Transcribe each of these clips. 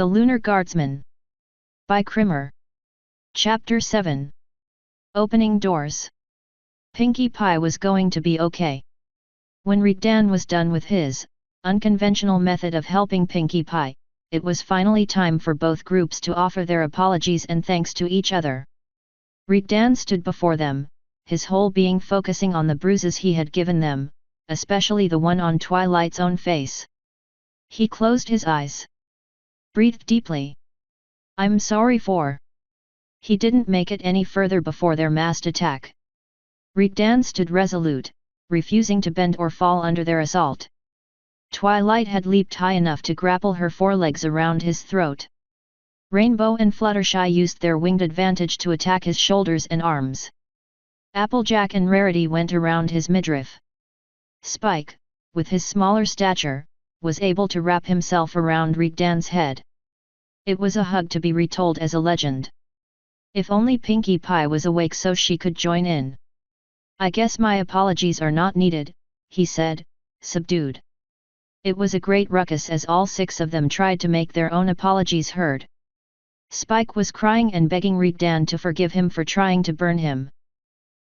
The Lunar Guardsman. By Krimmer. Chapter 7. Opening Doors. Pinkie Pie was going to be okay. When Raegdan was done with his unconventional method of helping Pinkie Pie, it was finally time for both groups to offer their apologies and thanks to each other. Raegdan stood before them, his whole being focusing on the bruises he had given them, especially the one on Twilight's own face. He closed his eyes. Breathed deeply. "I'm sorry for..." He didn't make it any further before their massed attack. Raegdan stood resolute, refusing to bend or fall under their assault. Twilight had leaped high enough to grapple her forelegs around his throat. Rainbow and Fluttershy used their winged advantage to attack his shoulders and arms. Applejack and Rarity went around his midriff. Spike, with his smaller stature, was able to wrap himself around Raegdan's head. It was a hug to be retold as a legend. If only Pinkie Pie was awake so she could join in. "I guess my apologies are not needed," he said, subdued. It was a great ruckus as all 6 of them tried to make their own apologies heard. Spike was crying and begging Raegdan to forgive him for trying to burn him.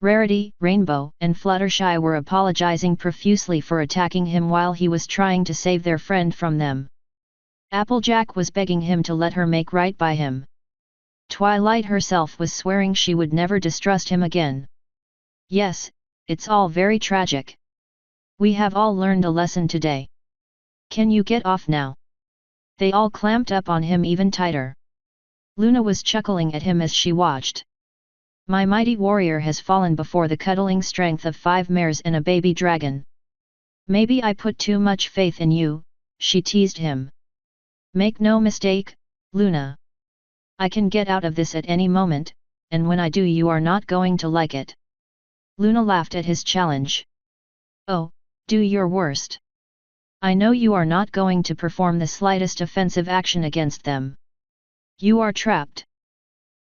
Rarity, Rainbow, and Fluttershy were apologizing profusely for attacking him while he was trying to save their friend from them. Applejack was begging him to let her make right by him. Twilight herself was swearing she would never distrust him again. "Yes, it's all very tragic. We have all learned a lesson today. Can you get off now?" They all clamped up on him even tighter. Luna was chuckling at him as she watched. "My mighty warrior has fallen before the cuddling strength of 5 mares and a baby dragon. Maybe I put too much faith in you," she teased him. "Make no mistake, Luna. I can get out of this at any moment, and when I do you are not going to like it." Luna laughed at his challenge. "Oh, do your worst. I know you are not going to perform the slightest offensive action against them. You are trapped."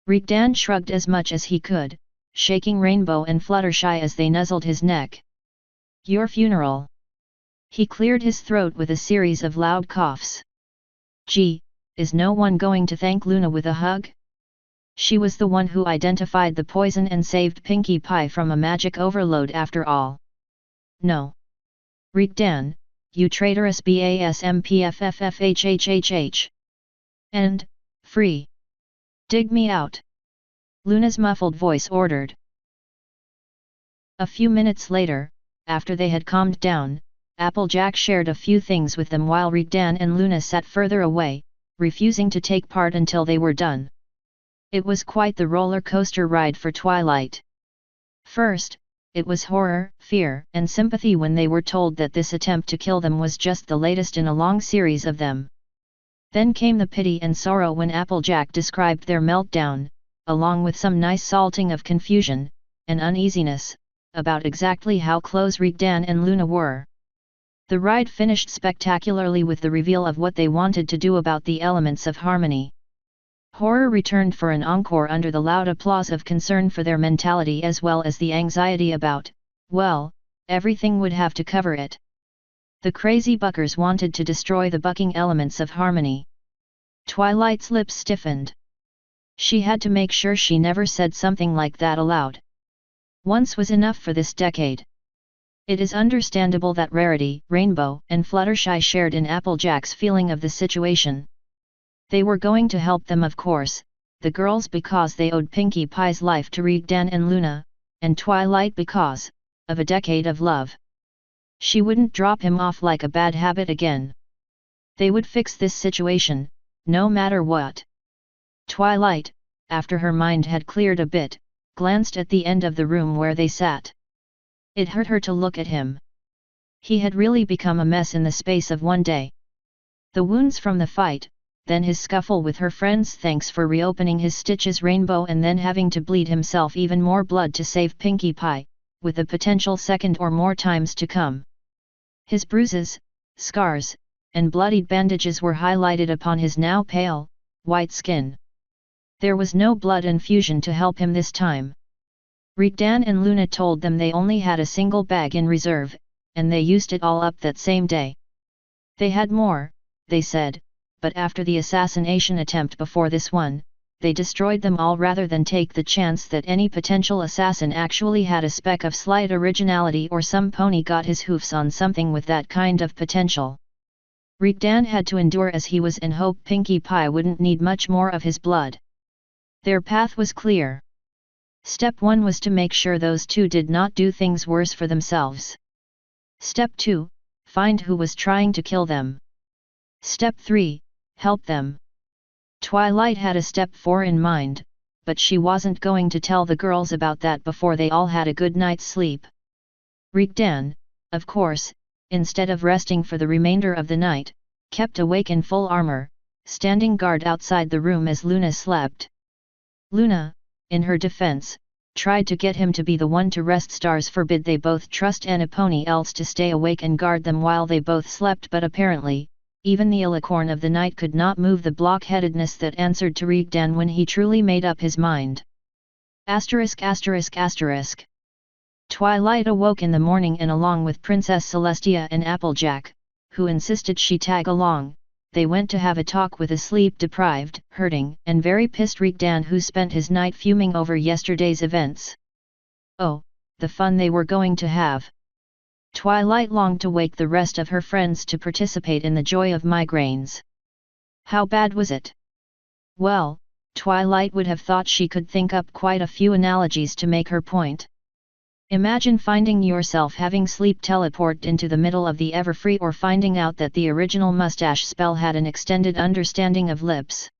Raegdan shrugged as much as he could, shaking Rainbow and Fluttershy as they nuzzled his neck. "Your funeral." He cleared his throat with a series of loud coughs. "Gee, is no one going to thank Luna with a hug? She was the one who identified the poison and saved Pinkie Pie from a magic overload after all." "No. Raegdan, you traitorous BASMPFFFHHHH. And, free. Dig me out," Luna's muffled voice ordered. A few minutes later, after they had calmed down, Applejack shared a few things with them while Raegdan and Luna sat further away, refusing to take part until they were done. It was quite the roller coaster ride for Twilight. First, it was horror, fear, and sympathy when they were told that this attempt to kill them was just the latest in a long series of them. Then came the pity and sorrow when Applejack described their meltdown, along with some nice salting of confusion and uneasiness about exactly how close Raegdan and Luna were. The ride finished spectacularly with the reveal of what they wanted to do about the elements of harmony. Horror returned for an encore under the loud applause of concern for their mentality as well as the anxiety about, well, everything would have to cover it. The crazy buckers wanted to destroy the bucking elements of harmony. Twilight's lips stiffened. She had to make sure she never said something like that aloud. Once was enough for this decade. It is understandable that Rarity, Rainbow, and Fluttershy shared in Applejack's feeling of the situation. They were going to help them, of course, the girls because they owed Pinkie Pie's life to Raegdan and Luna, and Twilight because of a decade of love. She wouldn't drop him off like a bad habit again. They would fix this situation, no matter what. Twilight, after her mind had cleared a bit, glanced at the end of the room where they sat. It hurt her to look at him. He had really become a mess in the space of one day. The wounds from the fight, then his scuffle with her friends, thanks for reopening his stitches, Rainbow, and then having to bleed himself even more blood to save Pinkie Pie, with the potential second or more times to come. His bruises, scars, and bloodied bandages were highlighted upon his now pale, white skin. There was no blood infusion to help him this time. Raegdan and Luna told them they only had a single bag in reserve, and they used it all up that same day. They had more, they said, but after the assassination attempt before this one, they destroyed them all rather than take the chance that any potential assassin actually had a speck of slight originality or some pony got his hoofs on something with that kind of potential. Raegdan had to endure as he was and hoped Pinkie Pie wouldn't need much more of his blood. Their path was clear. Step 1 was to make sure those two did not do things worse for themselves. Step 2, find who was trying to kill them. Step 3, help them. Twilight had a step 4 in mind, but she wasn't going to tell the girls about that before they all had a good night's sleep. Raegdan, of course, instead of resting for the remainder of the night, kept awake in full armor, standing guard outside the room as Luna slept. Luna, in her defense, tried to get him to be the one to rest. Stars forbid they both trust anyone else to stay awake and guard them while they both slept, but apparently, even the Alicorn of the night could not move the blockheadedness that answered to Raegdan when he truly made up his mind. ******. Twilight awoke in the morning and along with Princess Celestia and Applejack, who insisted she tag along, they went to have a talk with a sleep-deprived, hurting, and very pissed Raegdan, who spent his night fuming over yesterday's events. Oh, the fun they were going to have! Twilight longed to wake the rest of her friends to participate in the joy of migraines. How bad was it? Well, Twilight would have thought she could think up quite a few analogies to make her point. Imagine finding yourself having sleep teleported into the middle of the Everfree, or finding out that the original mustache spell had an extended understanding of lips.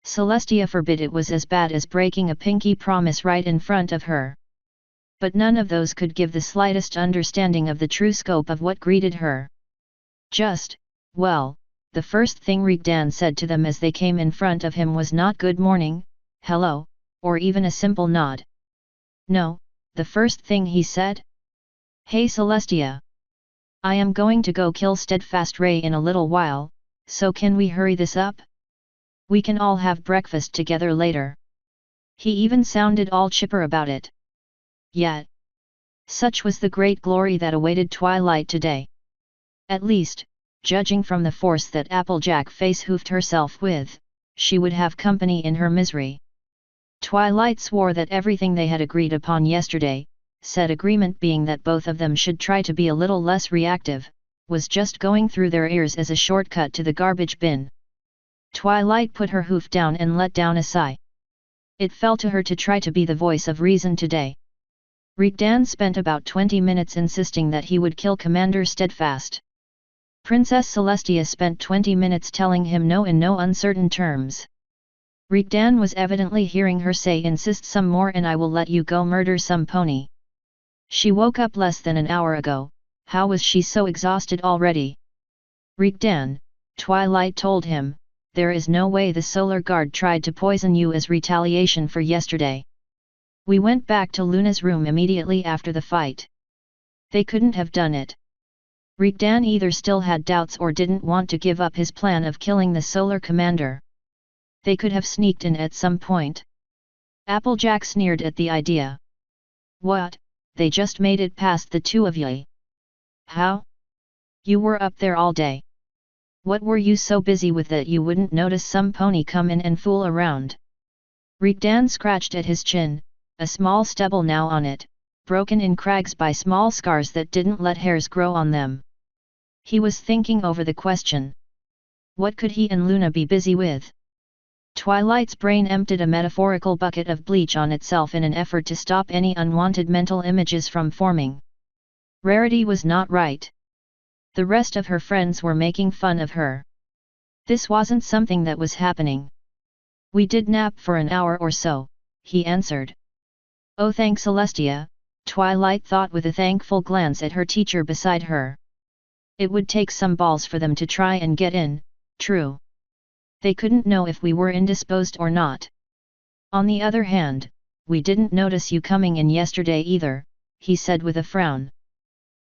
Celestia forbid it was as bad as breaking a pinky promise right in front of her. But none of those could give the slightest understanding of the true scope of what greeted her. Just, well, the first thing Raegdan said to them as they came in front of him was not good morning, hello, or even a simple nod. No, the first thing he said? Hey Celestia! I am going to go kill Steadfast Ray in a little while, so can we hurry this up? We can all have breakfast together later. He even sounded all chipper about it. Yet, such was the great glory that awaited Twilight today. At least, judging from the force that Applejack face-hoofed herself with, she would have company in her misery. Twilight swore that everything they had agreed upon yesterday, said agreement being that both of them should try to be a little less reactive, was just going through their ears as a shortcut to the garbage bin. Twilight put her hoof down and let down a sigh. It fell to her to try to be the voice of reason today. Raegdan spent about 20 minutes insisting that he would kill Commander Steadfast. Princess Celestia spent 20 minutes telling him no in no uncertain terms. Raegdan was evidently hearing her say insist some more and I will let you go murder some pony. She woke up less than an hour ago, how was she so exhausted already? Raegdan, Twilight told him, there is no way the Solar Guard tried to poison you as retaliation for yesterday. We went back to Luna's room immediately after the fight. They couldn't have done it. Raegdan either still had doubts or didn't want to give up his plan of killing the Solar Commander. They could have sneaked in at some point. Applejack sneered at the idea. What, they just made it past the two of you? How? You were up there all day. What were you so busy with that you wouldn't notice some pony come in and fool around? Raegdan scratched at his chin, a small stubble now on it, broken in crags by small scars that didn't let hairs grow on them. He was thinking over the question. What could he and Luna be busy with? Twilight's brain emptied a metaphorical bucket of bleach on itself in an effort to stop any unwanted mental images from forming. Rarity was not right. The rest of her friends were making fun of her. This wasn't something that was happening. We did nap for an hour or so, he answered. Oh thanks Celestia, Twilight thought with a thankful glance at her teacher beside her. It would take some balls for them to try and get in, true. They couldn't know if we were indisposed or not. On the other hand, we didn't notice you coming in yesterday either, he said with a frown.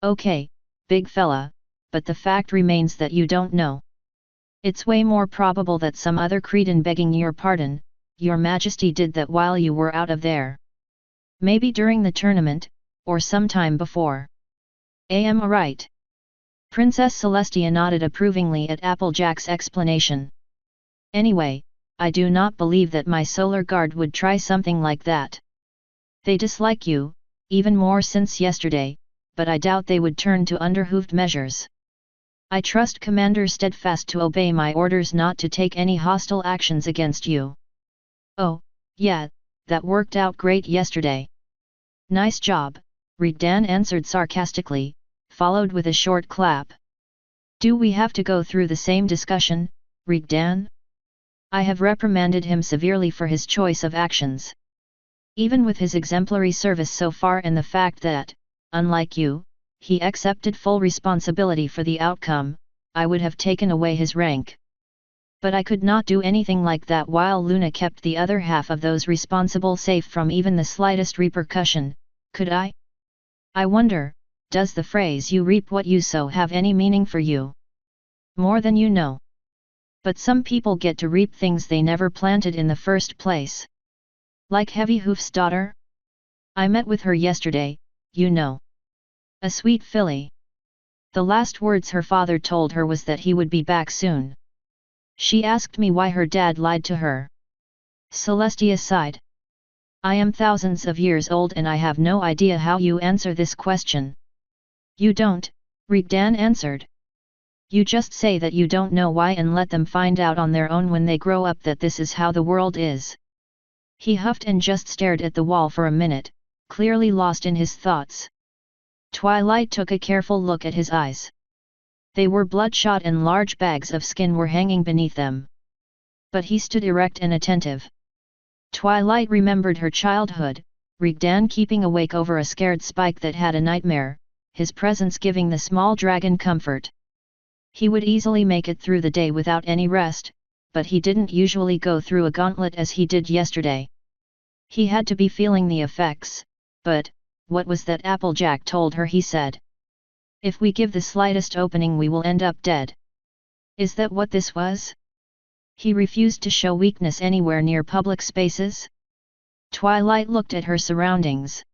Okay, big fella, but the fact remains that you don't know. It's way more probable that some other cretin begging your pardon, your majesty did that while you were out of there. Maybe during the tournament, or sometime before. Am I right? Princess Celestia nodded approvingly at Applejack's explanation. Anyway, I do not believe that my solar guard would try something like that. They dislike you, even more since yesterday, but I doubt they would turn to underhooved measures. I trust Commander Steadfast to obey my orders not to take any hostile actions against you. Oh, yeah, that worked out great yesterday. Nice job, Raegdan answered sarcastically, followed with a short clap. Do we have to go through the same discussion, Raegdan? I have reprimanded him severely for his choice of actions. Even with his exemplary service so far and the fact that, unlike you, he accepted full responsibility for the outcome, I would have taken away his rank. But I could not do anything like that while Luna kept the other half of those responsible safe from even the slightest repercussion, could I? I wonder, does the phrase "you reap what you sow" have any meaning for you? More than you know. But some people get to reap things they never planted in the first place. Like Heavy Hoof's daughter? I met with her yesterday, you know. A sweet filly. The last words her father told her was that he would be back soon. She asked me why her dad lied to her. Celestia sighed. I am thousands of years old and I have no idea how you answer this question. You don't, Raegdan answered. You just say that you don't know why and let them find out on their own when they grow up that this is how the world is. He huffed and just stared at the wall for a minute, clearly lost in his thoughts. Twilight took a careful look at his eyes. They were bloodshot and large bags of skin were hanging beneath them. But he stood erect and attentive. Twilight remembered her childhood, Raegdan keeping awake over a scared Spike that had a nightmare, his presence giving the small dragon comfort. He would easily make it through the day without any rest, but he didn't usually go through a gauntlet as he did yesterday. He had to be feeling the effects, but, what was that Applejack told her? He said. If we give the slightest opening we will end up dead. Is that what this was? He refused to show weakness anywhere near public spaces? Twilight looked at her surroundings.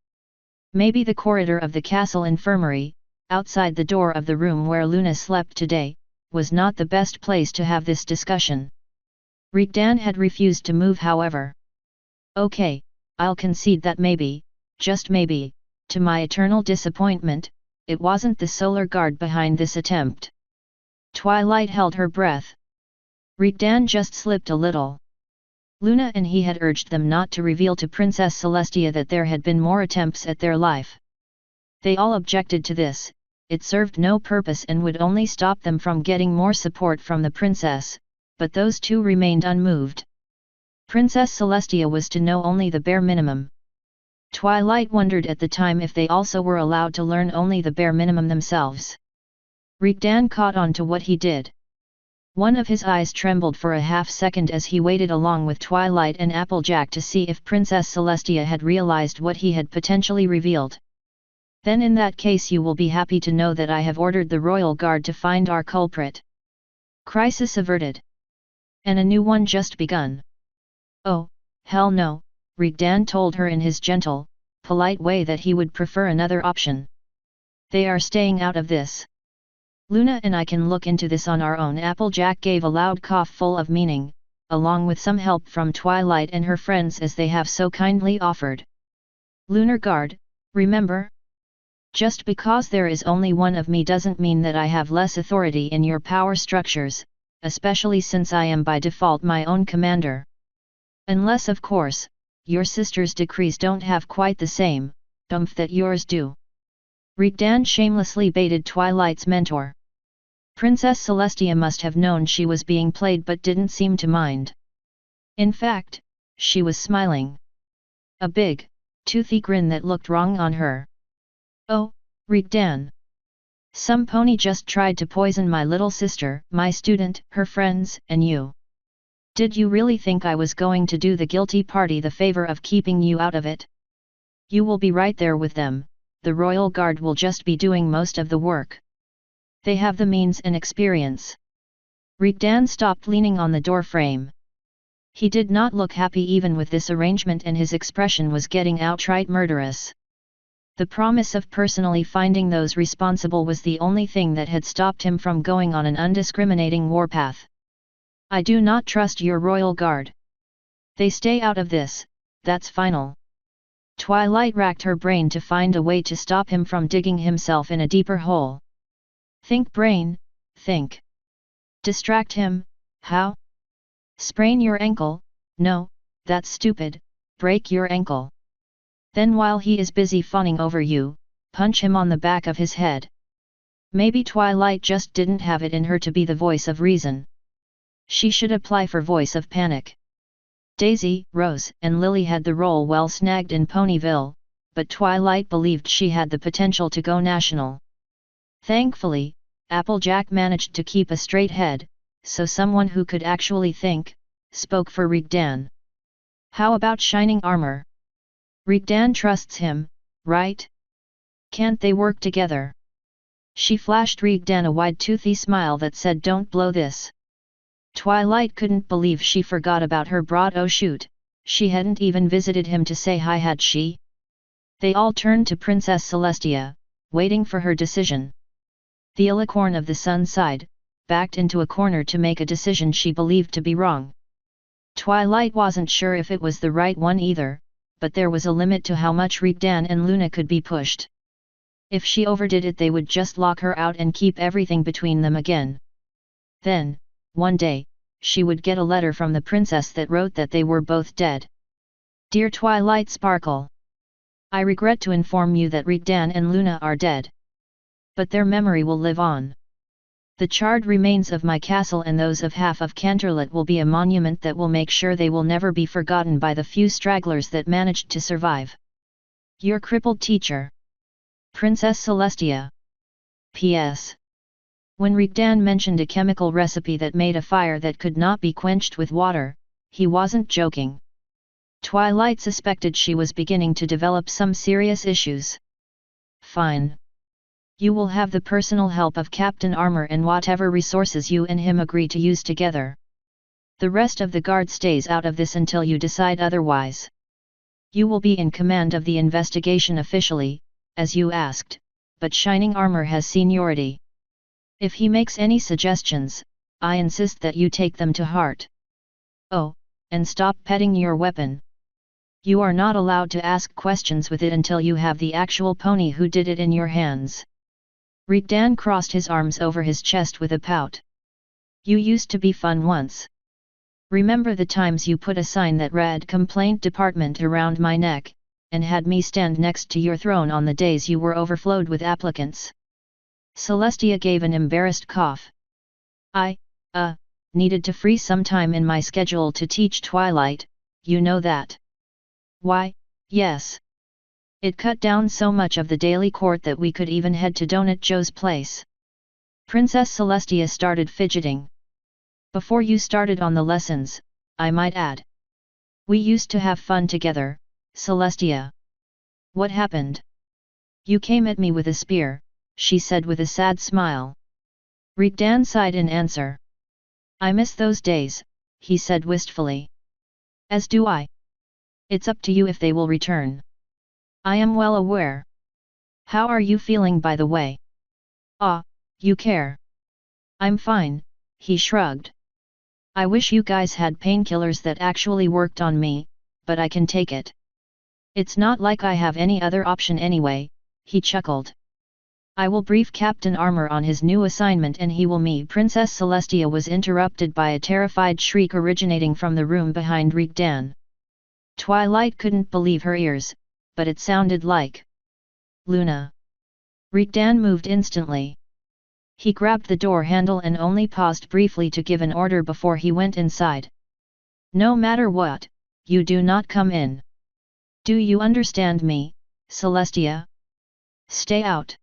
Maybe the corridor of the castle infirmary, outside the door of the room where Luna slept today, was not the best place to have this discussion. Raegdan had refused to move, however. Okay, I'll concede that maybe, just maybe, to my eternal disappointment, it wasn't the Solar Guard behind this attempt. Twilight held her breath. Raegdan just slipped a little. Luna and he had urged them not to reveal to Princess Celestia that there had been more attempts at their life. They all objected to this, it served no purpose and would only stop them from getting more support from the princess, but those two remained unmoved. Princess Celestia was to know only the bare minimum. Twilight wondered at the time if they also were allowed to learn only the bare minimum themselves. Raegdan caught on to what he did. One of his eyes trembled for a half-second as he waited along with Twilight and Applejack to see if Princess Celestia had realized what he had potentially revealed. Then in that case you will be happy to know that I have ordered the Royal Guard to find our culprit. Crisis averted. And a new one just begun. Oh, hell no, Raegdan told her in his gentle, polite way that he would prefer another option. They are staying out of this. Luna and I can look into this on our own. Applejack gave a loud cough full of meaning, along with some help from Twilight and her friends as they have so kindly offered. Lunar Guard, remember? Just because there is only one of me doesn't mean that I have less authority in your power structures, especially since I am by default my own commander. Unless of course, your sister's decrees don't have quite the same oomph that yours do. Raegdan shamelessly baited Twilight's mentor. Princess Celestia must have known she was being played but didn't seem to mind. In fact, she was smiling. A big, toothy grin that looked wrong on her. Oh, Raegdan. Some pony just tried to poison my little sister, my student, her friends, and you. Did you really think I was going to do the guilty party the favor of keeping you out of it? You will be right there with them, the Royal Guard will just be doing most of the work. They have the means and experience. Raegdan stopped leaning on the doorframe. He did not look happy even with this arrangement and his expression was getting outright murderous. The promise of personally finding those responsible was the only thing that had stopped him from going on an undiscriminating warpath. I do not trust your royal guard. They stay out of this, that's final. Twilight racked her brain to find a way to stop him from digging himself in a deeper hole. Think, brain, think. Distract him, how? Sprain your ankle? No, that's stupid, break your ankle. Then while he is busy fawning over you, punch him on the back of his head. Maybe Twilight just didn't have it in her to be the voice of reason. She should apply for voice of panic. Daisy, Rose, and Lily had the role well snagged in Ponyville, but Twilight believed she had the potential to go national. Thankfully, Applejack managed to keep a straight head, so someone who could actually think, spoke for Raegdan. How about shining armor? Raegdan trusts him, right? Can't they work together? She flashed Raegdan a wide-toothy smile that said, don't blow this. Twilight couldn't believe she forgot about her broad oh shoot, she hadn't even visited him to say hi, had she? They all turned to Princess Celestia, waiting for her decision. The Alicorn of the Sun sighed, backed into a corner to make a decision she believed to be wrong. Twilight wasn't sure if it was the right one either, but there was a limit to how much Raegdan and Luna could be pushed. If she overdid it, they would just lock her out and keep everything between them again. Then, one day, she would get a letter from the princess that wrote that they were both dead. Dear Twilight Sparkle, I regret to inform you that Raegdan and Luna are dead. But their memory will live on. The charred remains of my castle and those of half of Canterlot will be a monument that will make sure they will never be forgotten by the few stragglers that managed to survive. Your crippled teacher, Princess Celestia. P.S. When Raegdan mentioned a chemical recipe that made a fire that could not be quenched with water, he wasn't joking. Twilight suspected she was beginning to develop some serious issues. Fine. You will have the personal help of Captain Armor and whatever resources you and him agree to use together. The rest of the guard stays out of this until you decide otherwise. You will be in command of the investigation officially, as you asked, but Shining Armor has seniority. If he makes any suggestions, I insist that you take them to heart. Oh, and stop petting your weapon. You are not allowed to ask questions with it until you have the actual pony who did it in your hands. Raegdan crossed his arms over his chest with a pout. You used to be fun once. Remember the times you put a sign that read Complaint Department around my neck, and had me stand next to your throne on the days you were overflowed with applicants? Celestia gave an embarrassed cough. I needed to free some time in my schedule to teach Twilight, you know that. Why, yes. It cut down so much of the daily court that we could even head to Donut Joe's place. Princess Celestia started fidgeting. Before you started on the lessons, I might add. We used to have fun together, Celestia. What happened? You came at me with a spear, she said with a sad smile. Raegdan sighed in answer. I miss those days, he said wistfully. As do I. It's up to you if they will return. I am well aware. How are you feeling, by the way? You care. I'm fine, he shrugged. I wish you guys had painkillers that actually worked on me, but I can take it. It's not like I have any other option anyway, he chuckled. I will brief Captain Armor on his new assignment and he will meet. Princess Celestia was interrupted by a terrified shriek originating from the room behind Raegdan. Twilight couldn't believe her ears, but it sounded like Luna. Raegdan moved instantly. He grabbed the door handle and only paused briefly to give an order before he went inside. No matter what, you do not come in. Do you understand me, Celestia? Stay out.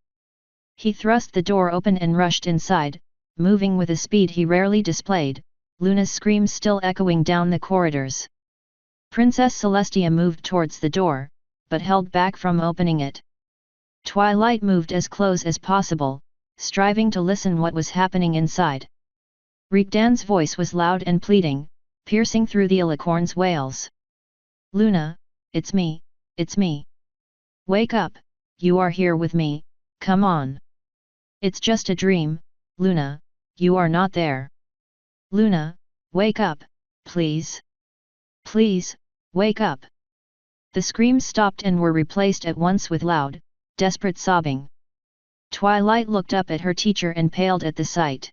He thrust the door open and rushed inside, moving with a speed he rarely displayed, Luna's screams still echoing down the corridors. Princess Celestia moved towards the door, but held back from opening it. Twilight moved as close as possible, striving to listen what was happening inside. Raegdan's voice was loud and pleading, piercing through the Alicorn's wails. Luna, it's me, it's me. Wake up, you are here with me, come on. It's just a dream, Luna, you are not there. Luna, wake up, please. Please, wake up. The screams stopped and were replaced at once with loud, desperate sobbing. Twilight looked up at her teacher and paled at the sight.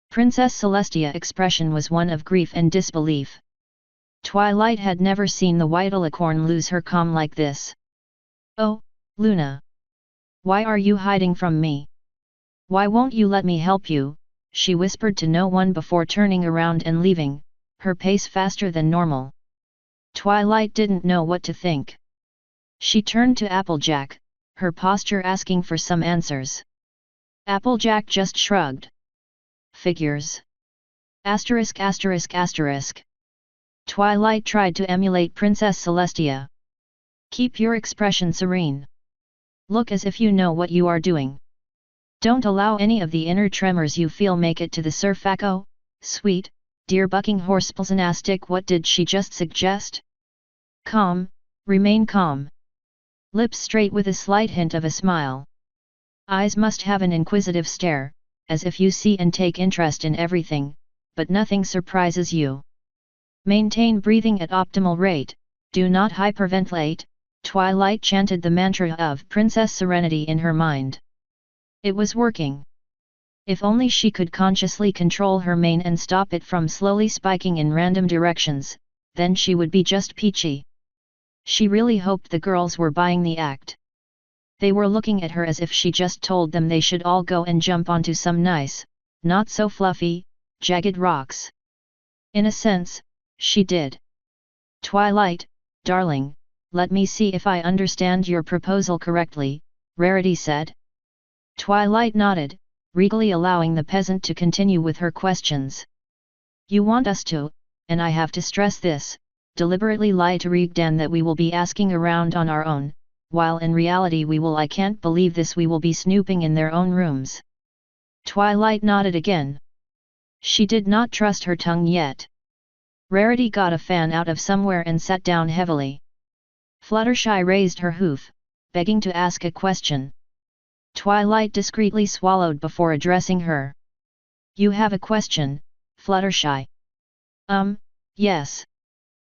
Princess Celestia's expression was one of grief and disbelief. Twilight had never seen the white alicorn lose her calm like this. Oh, Luna! Why are you hiding from me? Why won't you let me help you? She whispered to no one before turning around and leaving, her pace faster than normal. Twilight didn't know what to think. She turned to Applejack, her posture asking for some answers. Applejack just shrugged. Figures. Asterisk asterisk asterisk. Twilight tried to emulate Princess Celestia. Keep your expression serene. Look as if you know what you are doing. Don't allow any of the inner tremors you feel make it to the surface. Oh, sweet, dear bucking horse Pilsenastic, what did she just suggest? Calm, remain calm. Lips straight with a slight hint of a smile. Eyes must have an inquisitive stare, as if you see and take interest in everything, but nothing surprises you. Maintain breathing at optimal rate, do not hyperventilate. Twilight chanted the mantra of Princess Serenity in her mind. It was working. If only she could consciously control her mane and stop it from slowly spiking in random directions, then she would be just peachy. She really hoped the girls were buying the act. They were looking at her as if she just told them they should all go and jump onto some nice, not so fluffy, jagged rocks. In a sense, she did. Twilight, darling, let me see if I understand your proposal correctly, Rarity said. Twilight nodded, regally allowing the peasant to continue with her questions. You want us to, and I have to stress this, deliberately lie to Raegdan that we will be asking around on our own, while in reality I can't believe this, we will be snooping in their own rooms. Twilight nodded again. She did not trust her tongue yet. Rarity got a fan out of somewhere and sat down heavily. Fluttershy raised her hoof, begging to ask a question. Twilight discreetly swallowed before addressing her. You have a question, Fluttershy? Yes.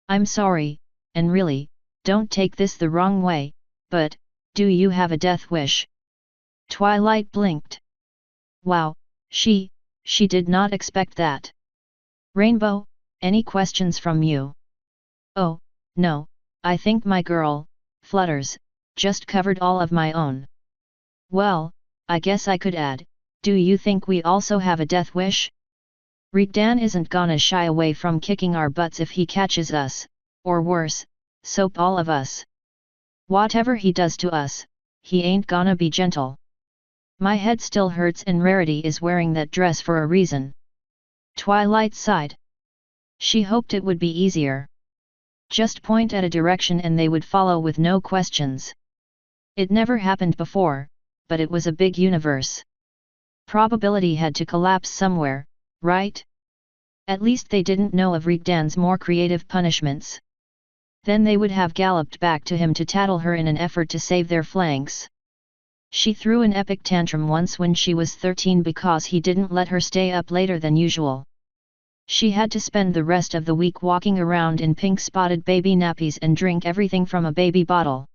I'm sorry, and really, don't take this the wrong way, but, do you have a death wish? Twilight blinked. Wow, she did not expect that. Rainbow, any questions from you? Oh, no, I think my girl, Flutters, just covered all of my own. Well, I guess I could add, do you think we also have a death wish? Raegdan isn't gonna shy away from kicking our butts if he catches us, or worse, soap all of us. Whatever he does to us, he ain't gonna be gentle. My head still hurts and Rarity is wearing that dress for a reason. Twilight sighed. She hoped it would be easier. Just point at a direction and they would follow with no questions. It never happened before, but it was a big universe. Probability had to collapse somewhere, right? At least they didn't know of Raegdan's more creative punishments. Then they would have galloped back to him to tattle her in an effort to save their flanks. She threw an epic tantrum once when she was 13 because he didn't let her stay up later than usual. She had to spend the rest of the week walking around in pink-spotted baby nappies and drink everything from a baby bottle.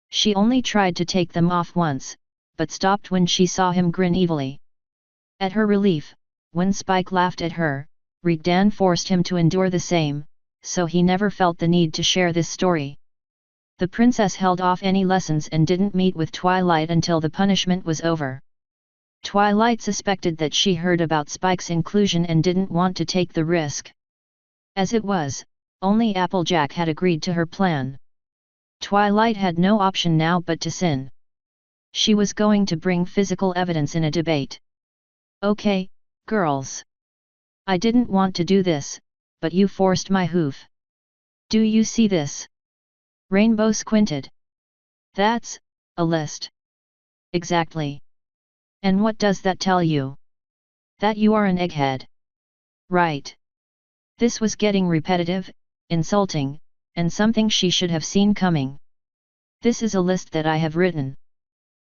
She only tried to take them off once, but stopped when she saw him grin evilly. At her relief, when Spike laughed at her, Raegdan forced him to endure the same, so he never felt the need to share this story. The princess held off any lessons and didn't meet with Twilight until the punishment was over. Twilight suspected that she heard about Spike's inclusion and didn't want to take the risk. As it was, only Applejack had agreed to her plan. Twilight had no option now but to sin. She was going to bring physical evidence in a debate. Okay, girls. I didn't want to do this, but you forced my hoof. Do you see this? Rainbow squinted. That's a list. Exactly. And what does that tell you? That you are an egghead. Right. This was getting repetitive, insulting, and something she should have seen coming. This is a list that I have written.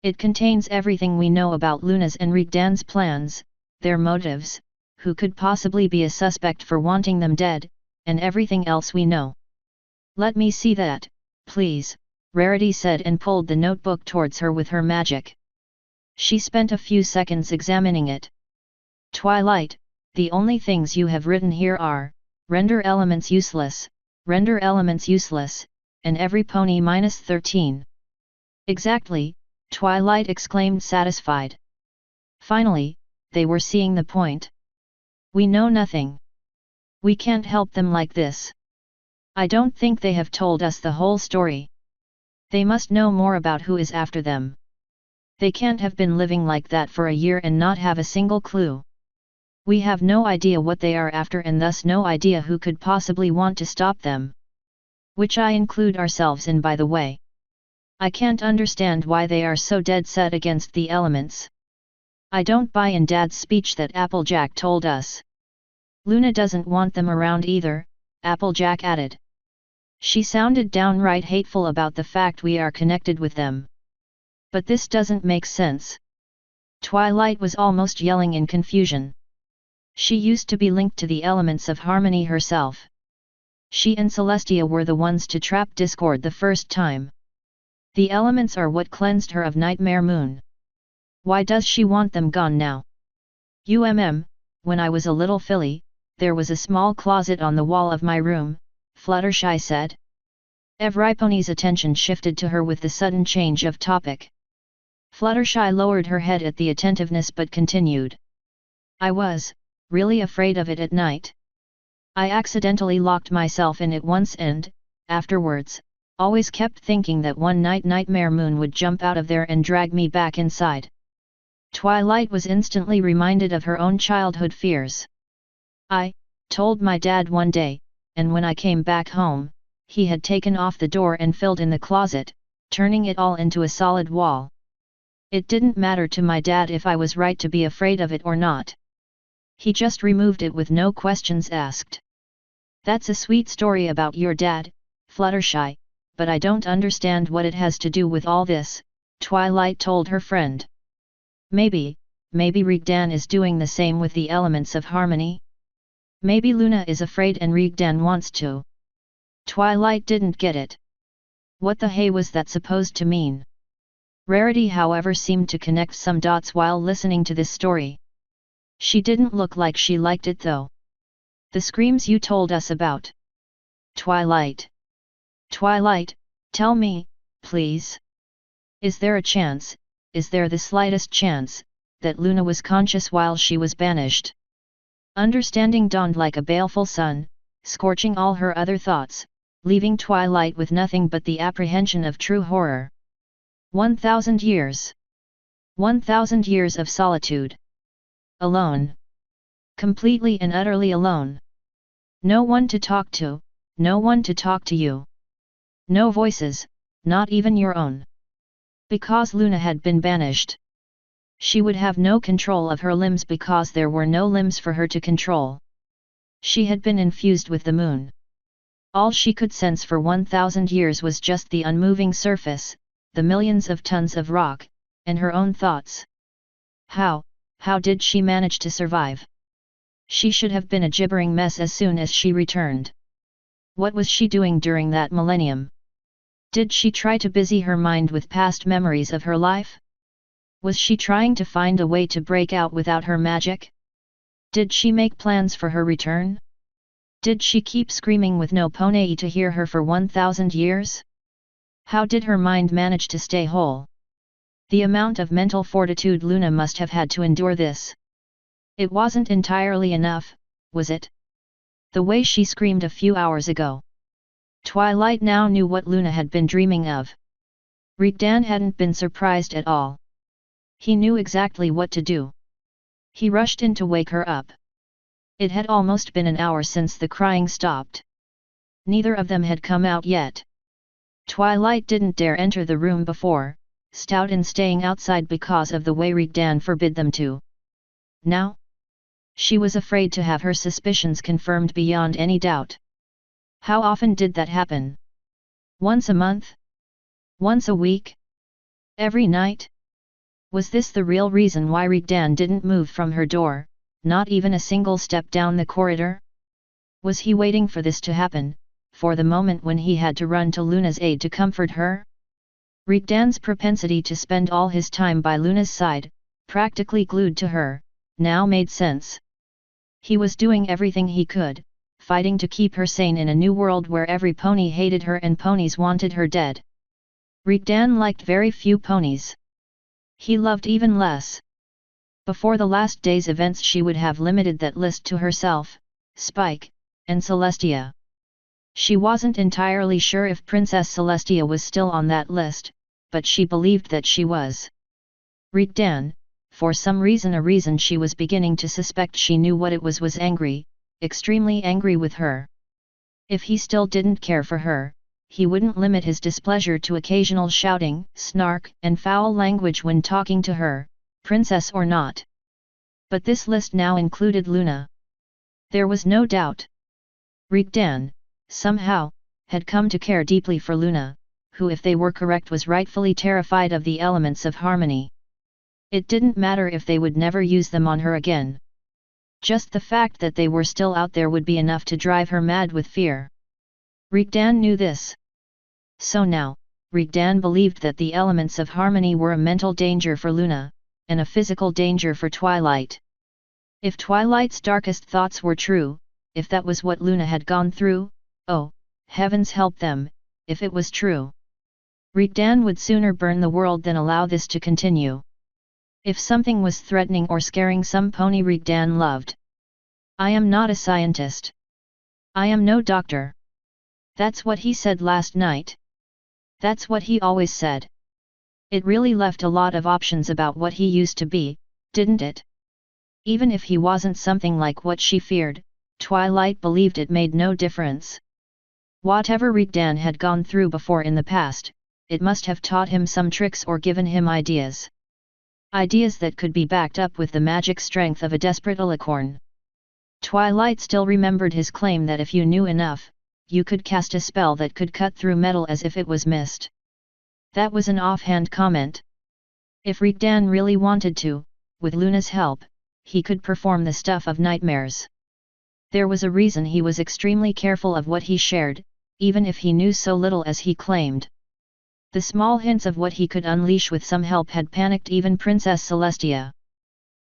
It contains everything we know about Luna's and Raegdan's plans, their motives, who could possibly be a suspect for wanting them dead, and everything else we know. Let me see that, please, Rarity said and pulled the notebook towards her with her magic. She spent a few seconds examining it. Twilight, the only things you have written here are, render elements useless, and every pony -13. Exactly, Twilight exclaimed satisfied. Finally, they were seeing the point. We know nothing. We can't help them like this. I don't think they have told us the whole story. They must know more about who is after them. They can't have been living like that for a year and not have a single clue. We have no idea what they are after and thus no idea who could possibly want to stop them. Which I include ourselves in, by the way. I can't understand why they are so dead set against the elements. I don't buy in Dad's speech that Applejack told us. Luna doesn't want them around either, Applejack added. She sounded downright hateful about the fact we are connected with them. But this doesn't make sense. Twilight was almost yelling in confusion. She used to be linked to the elements of harmony herself. She and Celestia were the ones to trap discord the first time. The elements are what cleansed her of Nightmare Moon. Why does she want them gone now? When I was a little filly, there was a small closet on the wall of my room, Fluttershy said. Evriponi's attention shifted to her with the sudden change of topic. Fluttershy lowered her head at the attentiveness but continued. I was really afraid of it at night. I accidentally locked myself in it once and, afterwards, always kept thinking that one night Nightmare Moon would jump out of there and drag me back inside. Twilight was instantly reminded of her own childhood fears. I told my dad one day, and when I came back home, he had taken off the door and filled in the closet, turning it all into a solid wall. It didn't matter to my dad if I was right to be afraid of it or not. He just removed it with no questions asked. That's a sweet story about your dad, Fluttershy, but I don't understand what it has to do with all this, Twilight told her friend. Maybe Raegdan is doing the same with the elements of harmony? Maybe Luna is afraid and Raegdan wants to. Twilight didn't get it. What the hey was that supposed to mean? Rarity, however, seemed to connect some dots while listening to this story. She didn't look like she liked it though. The screams you told us about. Twilight, tell me, please. Is there a chance, is there the slightest chance, that Luna was conscious while she was banished? Understanding dawned like a baleful sun, scorching all her other thoughts, leaving Twilight with nothing but the apprehension of true horror. 1,000 years. 1,000 years of solitude. Alone. Completely and utterly alone. No one to talk to, no one to talk to you. No voices, not even your own. Because Luna had been banished. She would have no control of her limbs because there were no limbs for her to control. She had been infused with the moon. All she could sense for 1,000 years was just the unmoving surface, the millions of tons of rock, and her own thoughts. How did she manage to survive? She should have been a gibbering mess as soon as she returned. What was she doing during that millennium? Did she try to busy her mind with past memories of her life? Was she trying to find a way to break out without her magic? Did she make plans for her return? Did she keep screaming with no pony to hear her for 1,000 years? How did her mind manage to stay whole? The amount of mental fortitude Luna must have had to endure this. It wasn't entirely enough, was it? The way she screamed a few hours ago. Twilight now knew what Luna had been dreaming of. Raegdan hadn't been surprised at all. He knew exactly what to do. He rushed in to wake her up. It had almost been an hour since the crying stopped. Neither of them had come out yet. Twilight didn't dare enter the room before, stout and staying outside because of the way Raegdan forbid them to. Now? She was afraid to have her suspicions confirmed beyond any doubt. How often did that happen? Once a month? Once a week? Every night? Was this the real reason why Raegdan didn't move from her door, not even a single step down the corridor? Was he waiting for this to happen, for the moment when he had to run to Luna's aid to comfort her? Raegdan's propensity to spend all his time by Luna's side, practically glued to her, now made sense. He was doing everything he could, fighting to keep her sane in a new world where every pony hated her and ponies wanted her dead. Raegdan liked very few ponies. He loved even less. Before the last day's events she would have limited that list to herself, Spike, and Celestia. She wasn't entirely sure if Princess Celestia was still on that list, but she believed that she was. Raegdan, for some reason, a reason she was beginning to suspect she knew what it was angry, extremely angry with her. If he still didn't care for her, he wouldn't limit his displeasure to occasional shouting, snark, and foul language when talking to her, princess or not. But this list now included Luna. There was no doubt. Raegdan, somehow, had come to care deeply for Luna, who, if they were correct, was rightfully terrified of the elements of harmony. It didn't matter if they would never use them on her again. Just the fact that they were still out there would be enough to drive her mad with fear. Raegdan knew this. So now, Raegdan believed that the elements of harmony were a mental danger for Luna, and a physical danger for Twilight. If Twilight's darkest thoughts were true, if that was what Luna had gone through, oh, heavens help them, if it was true. Raegdan would sooner burn the world than allow this to continue. If something was threatening or scaring some pony Raegdan loved. I am not a scientist. I am no doctor. That's what he said last night. That's what he always said. It really left a lot of options about what he used to be, didn't it? Even if he wasn't something like what she feared, Twilight believed it made no difference. Whatever Raegdan had gone through before in the past, it must have taught him some tricks or given him ideas. Ideas that could be backed up with the magic strength of a desperate alicorn. Twilight still remembered his claim that if you knew enough, you could cast a spell that could cut through metal as if it was mist. That was an offhand comment. If Raegdan really wanted to, with Luna's help, he could perform the stuff of nightmares. There was a reason he was extremely careful of what he shared, even if he knew so little as he claimed. The small hints of what he could unleash with some help had panicked even Princess Celestia.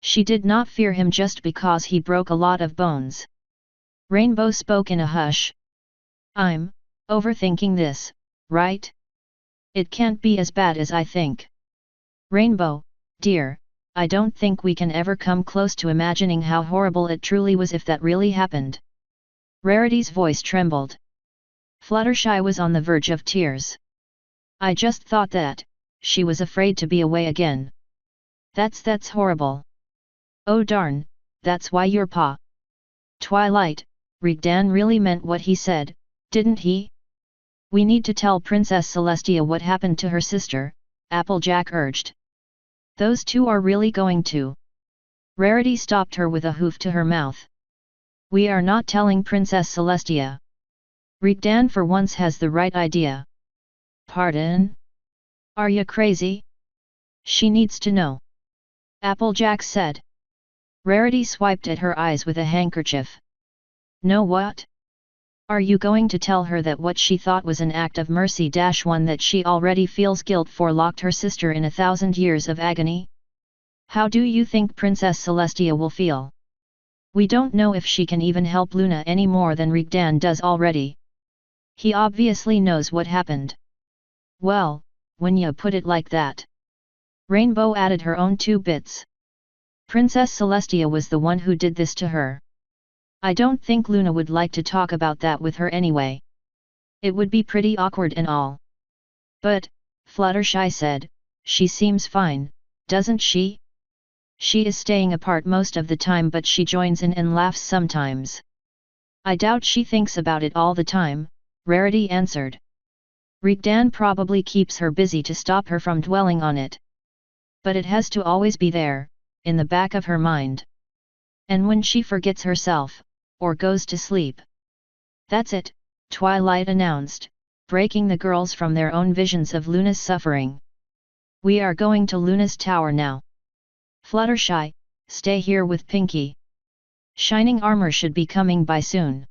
She did not fear him just because he broke a lot of bones. Rainbow spoke in a hush. I'm overthinking this, right? It can't be as bad as I think. Rainbow, dear, I don't think we can ever come close to imagining how horrible it truly was if that really happened. Rarity's voice trembled. Fluttershy was on the verge of tears. I just thought that, she was afraid to be away again. That's horrible. Oh darn, that's why your pa. Twilight, Raegdan really meant what he said, didn't he? We need to tell Princess Celestia what happened to her sister, Applejack urged. Those two are really going to. Rarity stopped her with a hoof to her mouth. We are not telling Princess Celestia. Raegdan for once has the right idea. Pardon? Are you crazy? She needs to know. Applejack said. Rarity swiped at her eyes with a handkerchief. Know what? Are you going to tell her that what she thought was an act of mercy - one that she already feels guilt for locked her sister in 1,000 years of agony? How do you think Princess Celestia will feel? We don't know if she can even help Luna any more than Raegdan does already. He obviously knows what happened. Well, when you put it like that. Rainbow added her own 2 bits. Princess Celestia was the one who did this to her. I don't think Luna would like to talk about that with her anyway. It would be pretty awkward and all. But, Fluttershy said, she seems fine, doesn't she? She is staying apart most of the time, but she joins in and laughs sometimes. I doubt she thinks about it all the time, Rarity answered. Raegdan probably keeps her busy to stop her from dwelling on it. But it has to always be there, in the back of her mind. And when she forgets herself, or goes to sleep. That's it, Twilight announced, breaking the girls from their own visions of Luna's suffering. We are going to Luna's tower now. Fluttershy, stay here with Pinky. Shining armor should be coming by soon.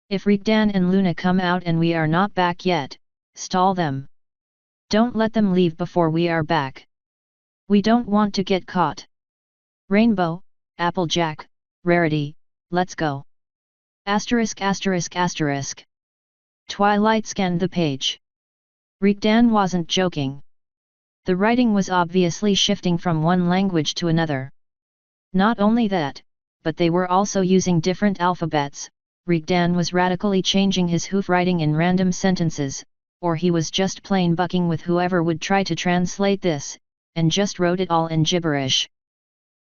If Raegdan and Luna come out and we are not back yet, stall them. Don't let them leave before we are back. We don't want to get caught. Rainbow, Applejack, Rarity, let's go. *****. Twilight scanned the page. Raegdan wasn't joking. The writing was obviously shifting from one language to another. Not only that, but they were also using different alphabets. Raegdan was radically changing his hoof writing in random sentences, or he was just plain bucking with whoever would try to translate this, and just wrote it all in gibberish.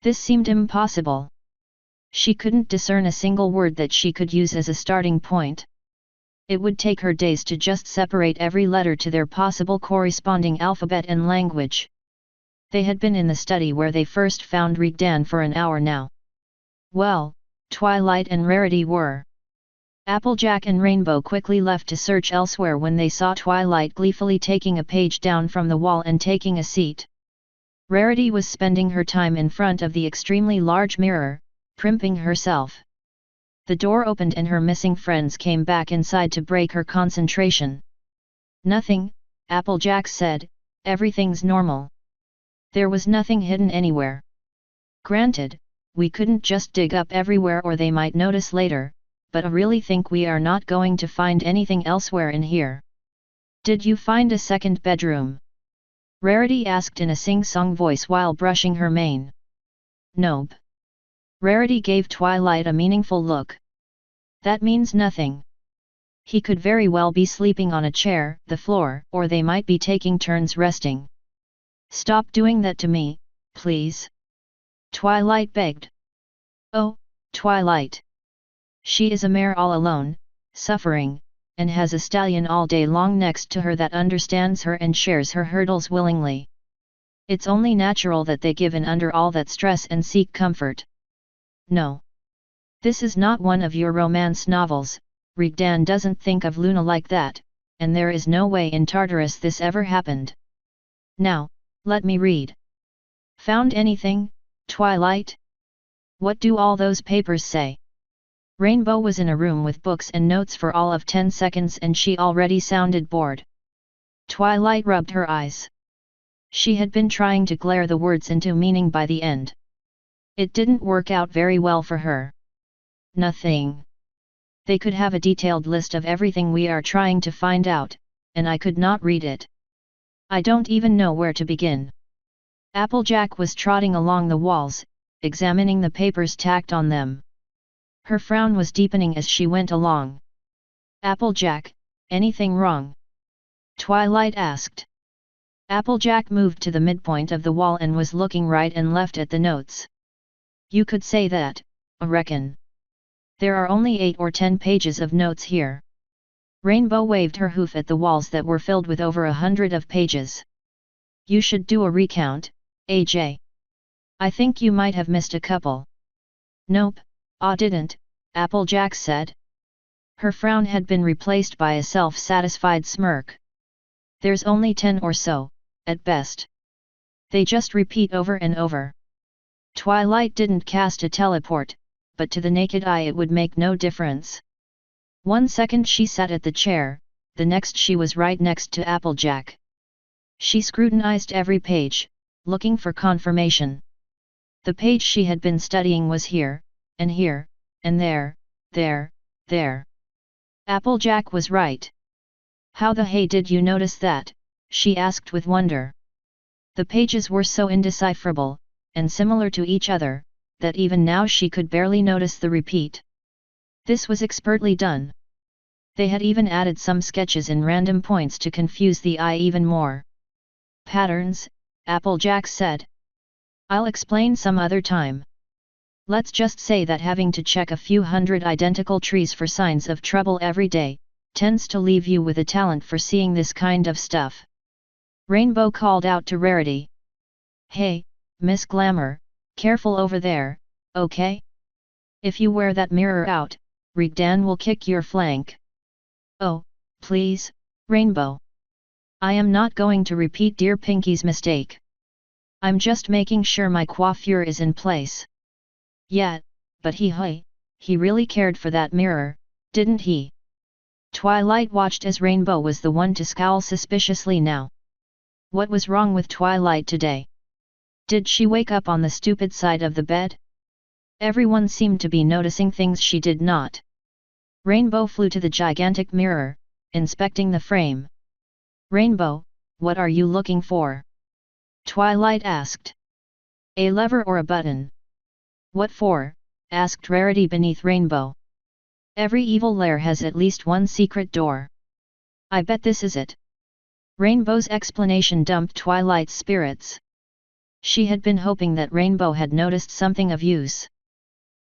This seemed impossible. She couldn't discern a single word that she could use as a starting point. It would take her days to just separate every letter to their possible corresponding alphabet and language. They had been in the study where they first found Raegdan for an hour now. Well, Twilight and Rarity were. Applejack and Rainbow quickly left to search elsewhere when they saw Twilight gleefully taking a page down from the wall and taking a seat. Rarity was spending her time in front of the extremely large mirror, primping herself. The door opened and her missing friends came back inside to break her concentration. "Nothing," Applejack said, "everything's normal. There was nothing hidden anywhere. Granted, we couldn't just dig up everywhere or they might notice later, but I really think we are not going to find anything elsewhere in here." "Did you find a second bedroom?" Rarity asked in a sing-song voice while brushing her mane. "Nope." Rarity gave Twilight a meaningful look. "That means nothing. He could very well be sleeping on a chair, the floor, or they might be taking turns resting." "Stop doing that to me, please," Twilight begged. "Oh, Twilight. She is a mare all alone, suffering, and has a stallion all day long next to her that understands her and shares her hurdles willingly. It's only natural that they give in under all that stress and seek comfort. No. This is not one of your romance novels. Raegdan doesn't think of Luna like that, and there is no way in Tartarus this ever happened. Now, let me read." "Found anything, Twilight? What do all those papers say?" Rainbow was in a room with books and notes for all of 10 seconds and she already sounded bored. Twilight rubbed her eyes. She had been trying to glare the words into meaning by the end. It didn't work out very well for her. "Nothing. They could have a detailed list of everything we are trying to find out, and I could not read it. I don't even know where to begin." Applejack was trotting along the walls, examining the papers tacked on them. Her frown was deepening as she went along. "Applejack, anything wrong?" Twilight asked. Applejack moved to the midpoint of the wall and was looking right and left at the notes. "You could say that, I reckon. There are only 8 or 10 pages of notes here." Rainbow waved her hoof at the walls that were filled with over 100 of pages. "You should do a recount, AJ. I think you might have missed a couple." "Nope, I didn't," Applejack said. Her frown had been replaced by a self-satisfied smirk. "There's only 10 or so, at best. They just repeat over and over." Twilight didn't cast a teleport, but to the naked eye it would make no difference. One second she sat at the chair, the next she was right next to Applejack. She scrutinized every page, looking for confirmation. The page she had been studying was here, and there, there. Applejack was right. "How the hey did you notice that?" she asked with wonder. The pages were so indecipherable, and similar to each other, that even now she could barely notice the repeat. This was expertly done. They had even added some sketches in random points to confuse the eye even more. "Patterns," Applejack said. "I'll explain some other time. Let's just say that having to check a few hundred identical trees for signs of trouble every day, tends to leave you with a talent for seeing this kind of stuff." Rainbow called out to Rarity. "Hey, Miss Glamour, careful over there, okay? If you wear that mirror out, Raegdan will kick your flank." "Oh, please, Rainbow. I am not going to repeat dear Pinky's mistake. I'm just making sure my coiffure is in place. Yeah, but he really cared for that mirror, didn't he? Twilight watched as Rainbow was the one to scowl suspiciously now. What was wrong with Twilight today? Did she wake up on the stupid side of the bed? Everyone seemed to be noticing things she did not. Rainbow flew to the gigantic mirror, inspecting the frame. Rainbow, what are you looking for? Twilight asked. A lever or a button? What for? Asked Rarity beneath Rainbow. Every evil lair has at least one secret door. I bet this is it. Rainbow's explanation dumped Twilight's spirits. She had been hoping that Rainbow had noticed something of use.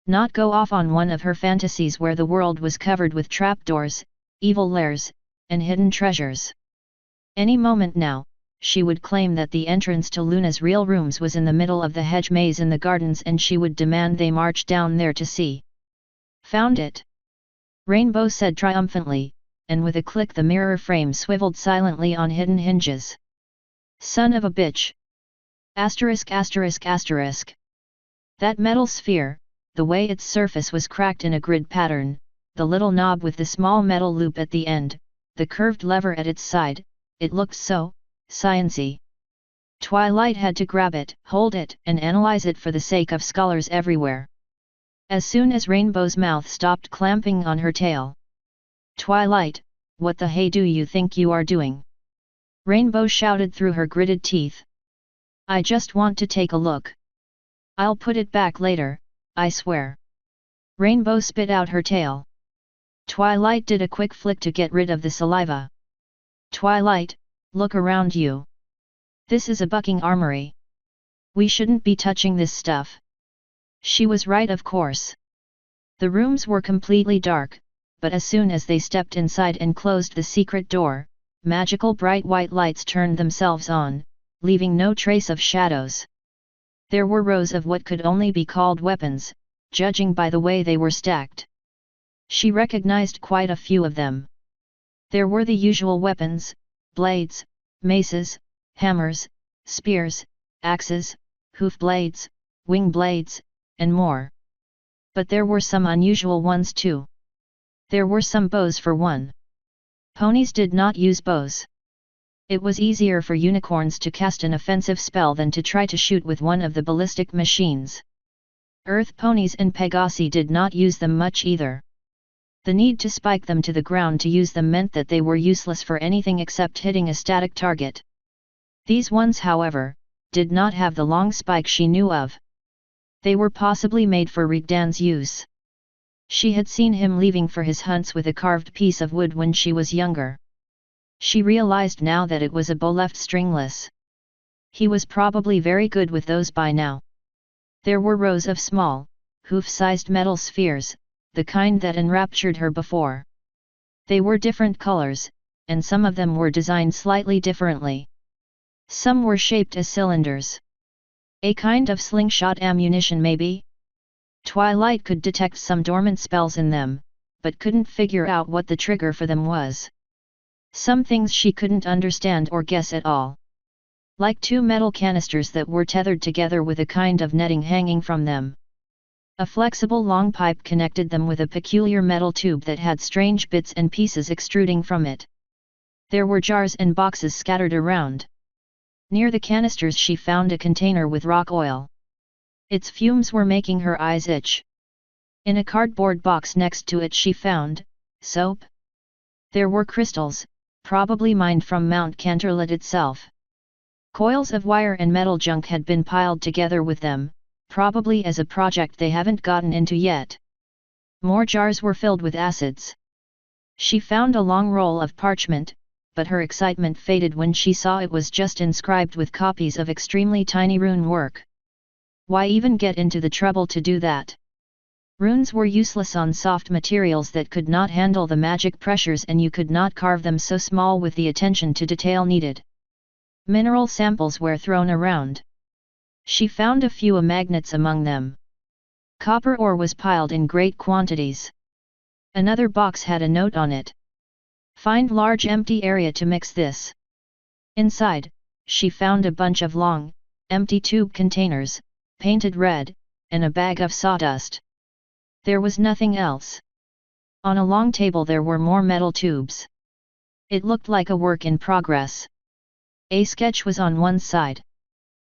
Not go off on one of her fantasies where the world was covered with trapdoors, evil lairs, and hidden treasures. Any moment now, she would claim that the entrance to Luna's real rooms was in the middle of the hedge maze in the gardens, and she would demand they march down there to see. Found it! Rainbow said triumphantly, and with a click the mirror frame swiveled silently on hidden hinges. Son of a bitch! Asterisk asterisk asterisk. That metal sphere, the way its surface was cracked in a grid pattern, the little knob with the small metal loop at the end, the curved lever at its side, it looked so science-y. Twilight had to grab it, hold it, and analyze it for the sake of scholars everywhere. As soon as Rainbow's mouth stopped clamping on her tail. Twilight, what the hey do you think you are doing? Rainbow shouted through her gritted teeth. I just want to take a look. I'll put it back later, I swear. Rainbow spit out her tail. Twilight did a quick flick to get rid of the saliva. Twilight, look around you. This is a bucking armory. We shouldn't be touching this stuff. She was right, of course. The rooms were completely dark, but as soon as they stepped inside and closed the secret door, magical bright white lights turned themselves on, leaving no trace of shadows. There were rows of what could only be called weapons, judging by the way they were stacked. She recognized quite a few of them. There were the usual weapons: blades, maces, hammers, spears, axes, hoof blades, wing blades, and more. But there were some unusual ones too. There were some bows for one. Ponies did not use bows. It was easier for unicorns to cast an offensive spell than to try to shoot with one of the ballistic machines. Earth ponies and Pegasi did not use them much either. The need to spike them to the ground to use them meant that they were useless for anything except hitting a static target. These ones, however, did not have the long spike she knew of. They were possibly made for Raegdan's use. She had seen him leaving for his hunts with a carved piece of wood when she was younger. She realized now that it was a bow left stringless. He was probably very good with those by now. There were rows of small, hoof-sized metal spheres, the kind that enraptured her before. They were different colors, and some of them were designed slightly differently. Some were shaped as cylinders. A kind of slingshot ammunition maybe? Twilight could detect some dormant spells in them, but couldn't figure out what the trigger for them was. Some things she couldn't understand or guess at all. Like two metal canisters that were tethered together with a kind of netting hanging from them. A flexible long pipe connected them with a peculiar metal tube that had strange bits and pieces extruding from it. There were jars and boxes scattered around. Near the canisters she found a container with rock oil. Its fumes were making her eyes itch. In a cardboard box next to it she found soap. There were crystals, probably mined from Mount Canterlot itself. Coils of wire and metal junk had been piled together with them, probably as a project they haven't gotten into yet. More jars were filled with acids. She found a long roll of parchment, but her excitement faded when she saw it was just inscribed with copies of extremely tiny rune work. Why even get into the trouble to do that? Runes were useless on soft materials that could not handle the magic pressures, and you could not carve them so small with the attention to detail needed. Mineral samples were thrown around. She found a few magnets among them. Copper ore was piled in great quantities. Another box had a note on it. Find large empty area to mix this. Inside, she found a bunch of long, empty tube containers, painted red, and a bag of sawdust. There was nothing else. On a long table there were more metal tubes. It looked like a work in progress. A sketch was on one side.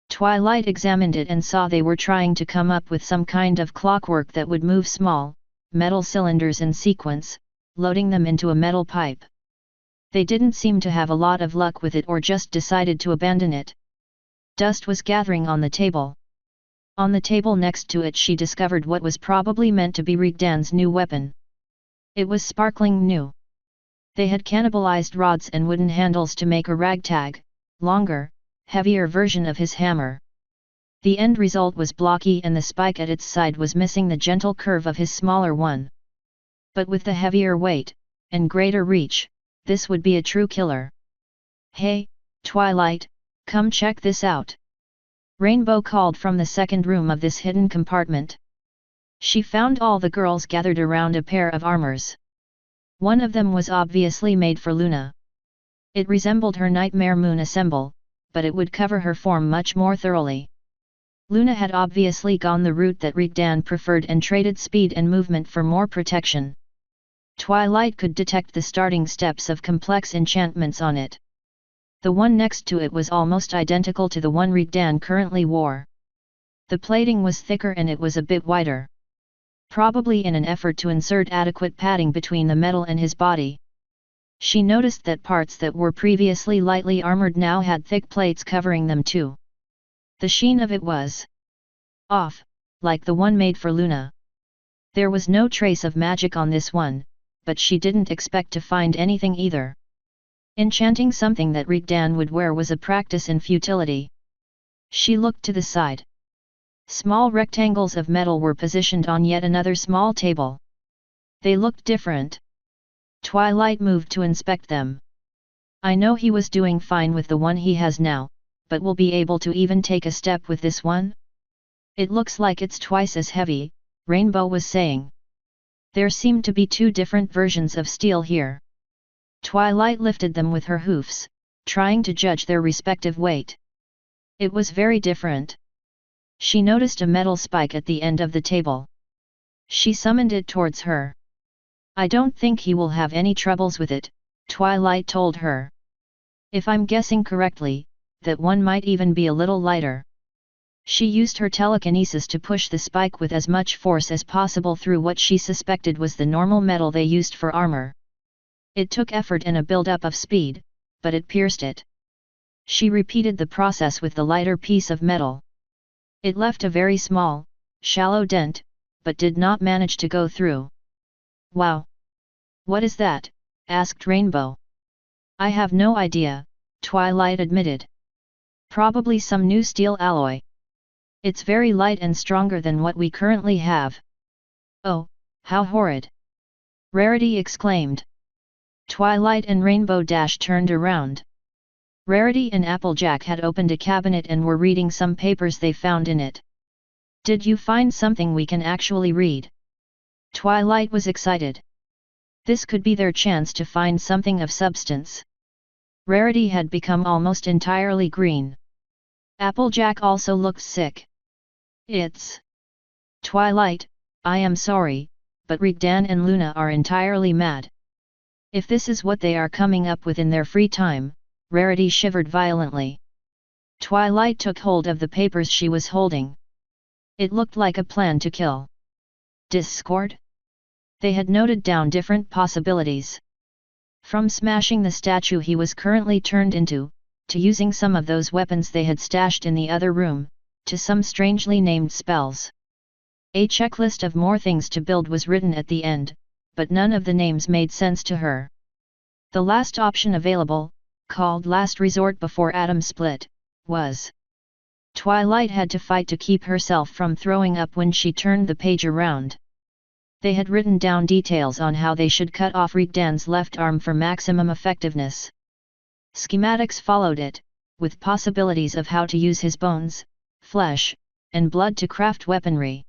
Twilight examined it and saw they were trying to come up with some kind of clockwork that would move small, metal cylinders in sequence, loading them into a metal pipe. They didn't seem to have a lot of luck with it or just decided to abandon it. Dust was gathering on the table. On the table next to it she discovered what was probably meant to be Raegdan's new weapon. It was sparkling new. They had cannibalized rods and wooden handles to make a ragtag, longer, heavier version of his hammer. The end result was blocky and the spike at its side was missing the gentle curve of his smaller one. But with the heavier weight, and greater reach, this would be a true killer. "Hey, Twilight, come check this out!" Rainbow called from the second room of this hidden compartment. She found all the girls gathered around a pair of armors. One of them was obviously made for Luna. It resembled her nightmare moon assemble, but it would cover her form much more thoroughly. Luna had obviously gone the route that Raegdan preferred and traded speed and movement for more protection. Twilight could detect the starting steps of complex enchantments on it. The one next to it was almost identical to the one Raegdan currently wore. The plating was thicker and it was a bit wider. Probably in an effort to insert adequate padding between the metal and his body. She noticed that parts that were previously lightly armored now had thick plates covering them too. The sheen of it was off, like the one made for Luna. There was no trace of magic on this one, but she didn't expect to find anything either. Enchanting something that Raegdan would wear was a practice in futility. She looked to the side. Small rectangles of metal were positioned on yet another small table. They looked different. Twilight moved to inspect them. "I know he was doing fine with the one he has now, but will be able to even take a step with this one? It looks like it's twice as heavy," Rainbow was saying. There seemed to be two different versions of steel here. Twilight lifted them with her hoofs, trying to judge their respective weight. It was very different. She noticed a metal spike at the end of the table. She summoned it towards her. "I don't think he will have any troubles with it," Twilight told her. "If I'm guessing correctly, that one might even be a little lighter." She used her telekinesis to push the spike with as much force as possible through what she suspected was the normal metal they used for armor. It took effort and a build-up of speed, but it pierced it. She repeated the process with the lighter piece of metal. It left a very small, shallow dent, but did not manage to go through. "Wow! What is that?" asked Rainbow. "I have no idea," Twilight admitted. "Probably some new steel alloy. It's very light and stronger than what we currently have." "Oh, how horrid!" Rarity exclaimed. Twilight and Rainbow turned around. Rarity and Applejack had opened a cabinet and were reading some papers they found in it. "Did you find something we can actually read?" Twilight was excited. This could be their chance to find something of substance. Rarity had become almost entirely green. Applejack also looked sick. "It's Twilight, I am sorry, but Raegdan and Luna are entirely mad. If this is what they are coming up with in their free time," Rarity shivered violently. Twilight took hold of the papers she was holding. It looked like a plan to kill. Discord? They had noted down different possibilities. From smashing the statue he was currently turned into, to using some of those weapons they had stashed in the other room, to some strangely named spells. A checklist of more things to build was written at the end, but none of the names made sense to her. The last option available, called Last Resort before Atom Split, was. Twilight had to fight to keep herself from throwing up when she turned the page around. They had written down details on how they should cut off Raegdan's left arm for maximum effectiveness. Schematics followed it, with possibilities of how to use his bones, flesh, and blood to craft weaponry.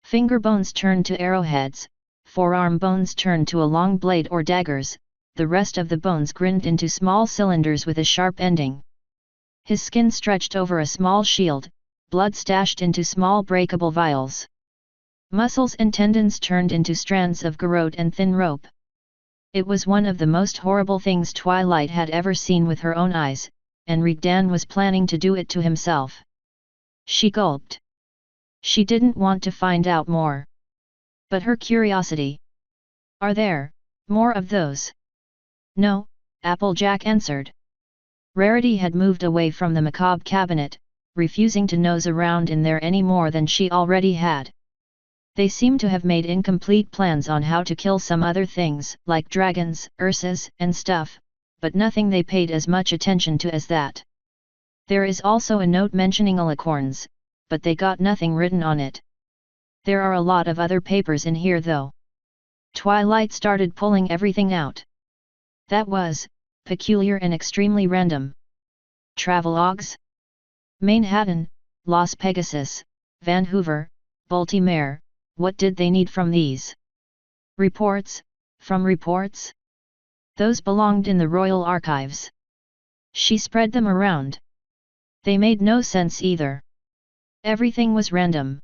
Finger bones turned to arrowheads, forearm bones turned to a long blade or daggers, the rest of the bones grinned into small cylinders with a sharp ending. His skin stretched over a small shield, blood stashed into small breakable vials. Muscles and tendons turned into strands of garrote and thin rope. It was one of the most horrible things Twilight had ever seen with her own eyes, and Raegdan was planning to do it to himself. She gulped. She didn't want to find out more. But her curiosity. Are there more of those? No, Applejack answered. Rarity had moved away from the macabre cabinet, refusing to nose around in there any more than she already had. They seemed to have made incomplete plans on how to kill some other things, like dragons, ursas, and stuff, but nothing they paid as much attention to as that. There is also a note mentioning alicorns, but they got nothing written on it. There are a lot of other papers in here though. Twilight started pulling everything out. That was peculiar and extremely random. Travelogues? Manhattan, Las Pegasus, Vancouver, Baltimore. What did they need from these? Reports, from reports? Those belonged in the Royal Archives. She spread them around. They made no sense either. Everything was random.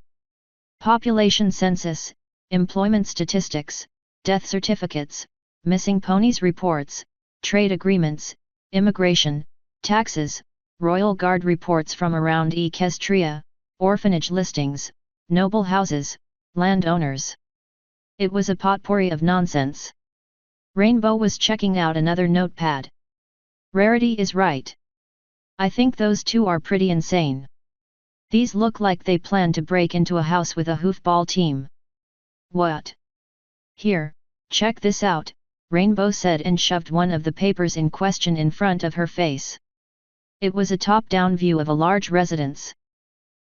Population census, employment statistics, death certificates, missing ponies reports, trade agreements, immigration, taxes, Royal Guard reports from around Equestria, orphanage listings, noble houses, landowners. It was a potpourri of nonsense. Rainbow was checking out another notepad. Rarity is right. I think those two are pretty insane. These look like they plan to break into a house with a hoofball team. What? Here, check this out, Rainbow said and shoved one of the papers in question in front of her face. It was a top-down view of a large residence.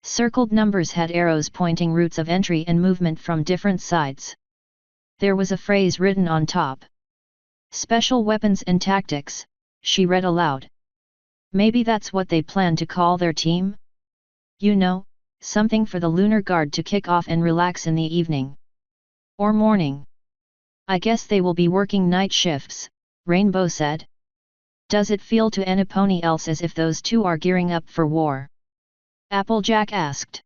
Circled numbers had arrows pointing routes of entry and movement from different sides. There was a phrase written on top. Special weapons and tactics, she read aloud. Maybe that's what they plan to call their team? You know, something for the Lunar Guard to kick off and relax in the evening. Or morning. I guess they will be working night shifts, Rainbow said. Does it feel to anybody else as if those two are gearing up for war? Applejack asked.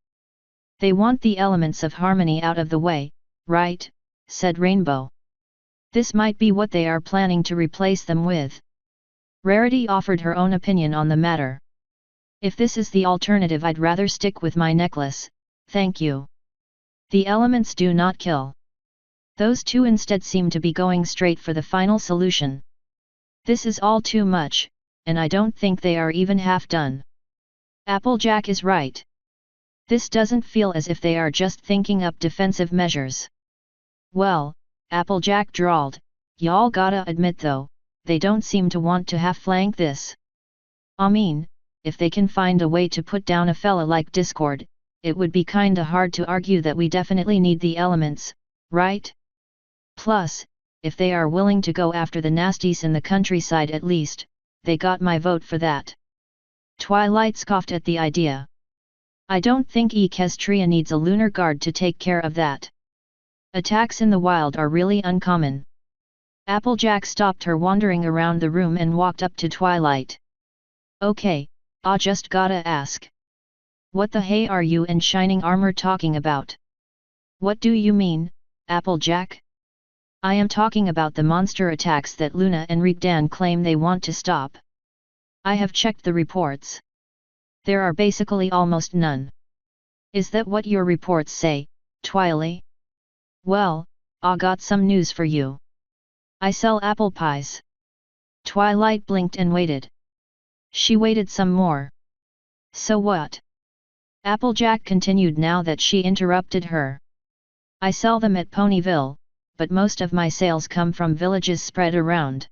They want the elements of harmony out of the way, right? Said Rainbow. This might be what they are planning to replace them with. Rarity offered her own opinion on the matter. If this is the alternative, I'd rather stick with my necklace, thank you. The elements do not kill. Those two instead seem to be going straight for the final solution. This is all too much, and I don't think they are even half done. Applejack is right. This doesn't feel as if they are just thinking up defensive measures. Well, Applejack drawled, y'all gotta admit though, they don't seem to want to half-flank this. I mean, if they can find a way to put down a fella like Discord, it would be kinda hard to argue that we definitely need the elements, right? Plus, if they are willing to go after the nasties in the countryside at least, they got my vote for that. Twilight scoffed at the idea. I don't think Equestria needs a Lunar Guard to take care of that. Attacks in the wild are really uncommon. Applejack stopped her wandering around the room and walked up to Twilight. Okay, I just gotta ask. What the hey are you and shining armor talking about? What do you mean, Applejack? I am talking about the monster attacks that Luna and Raegdan claim they want to stop. I have checked the reports. There are basically almost none. Is that what your reports say, Twily? Well, I got some news for you. I sell apple pies. Twilight blinked and waited. She waited some more. So what? Applejack continued now that she interrupted her. I sell them at Ponyville, but most of my sales come from villages spread around.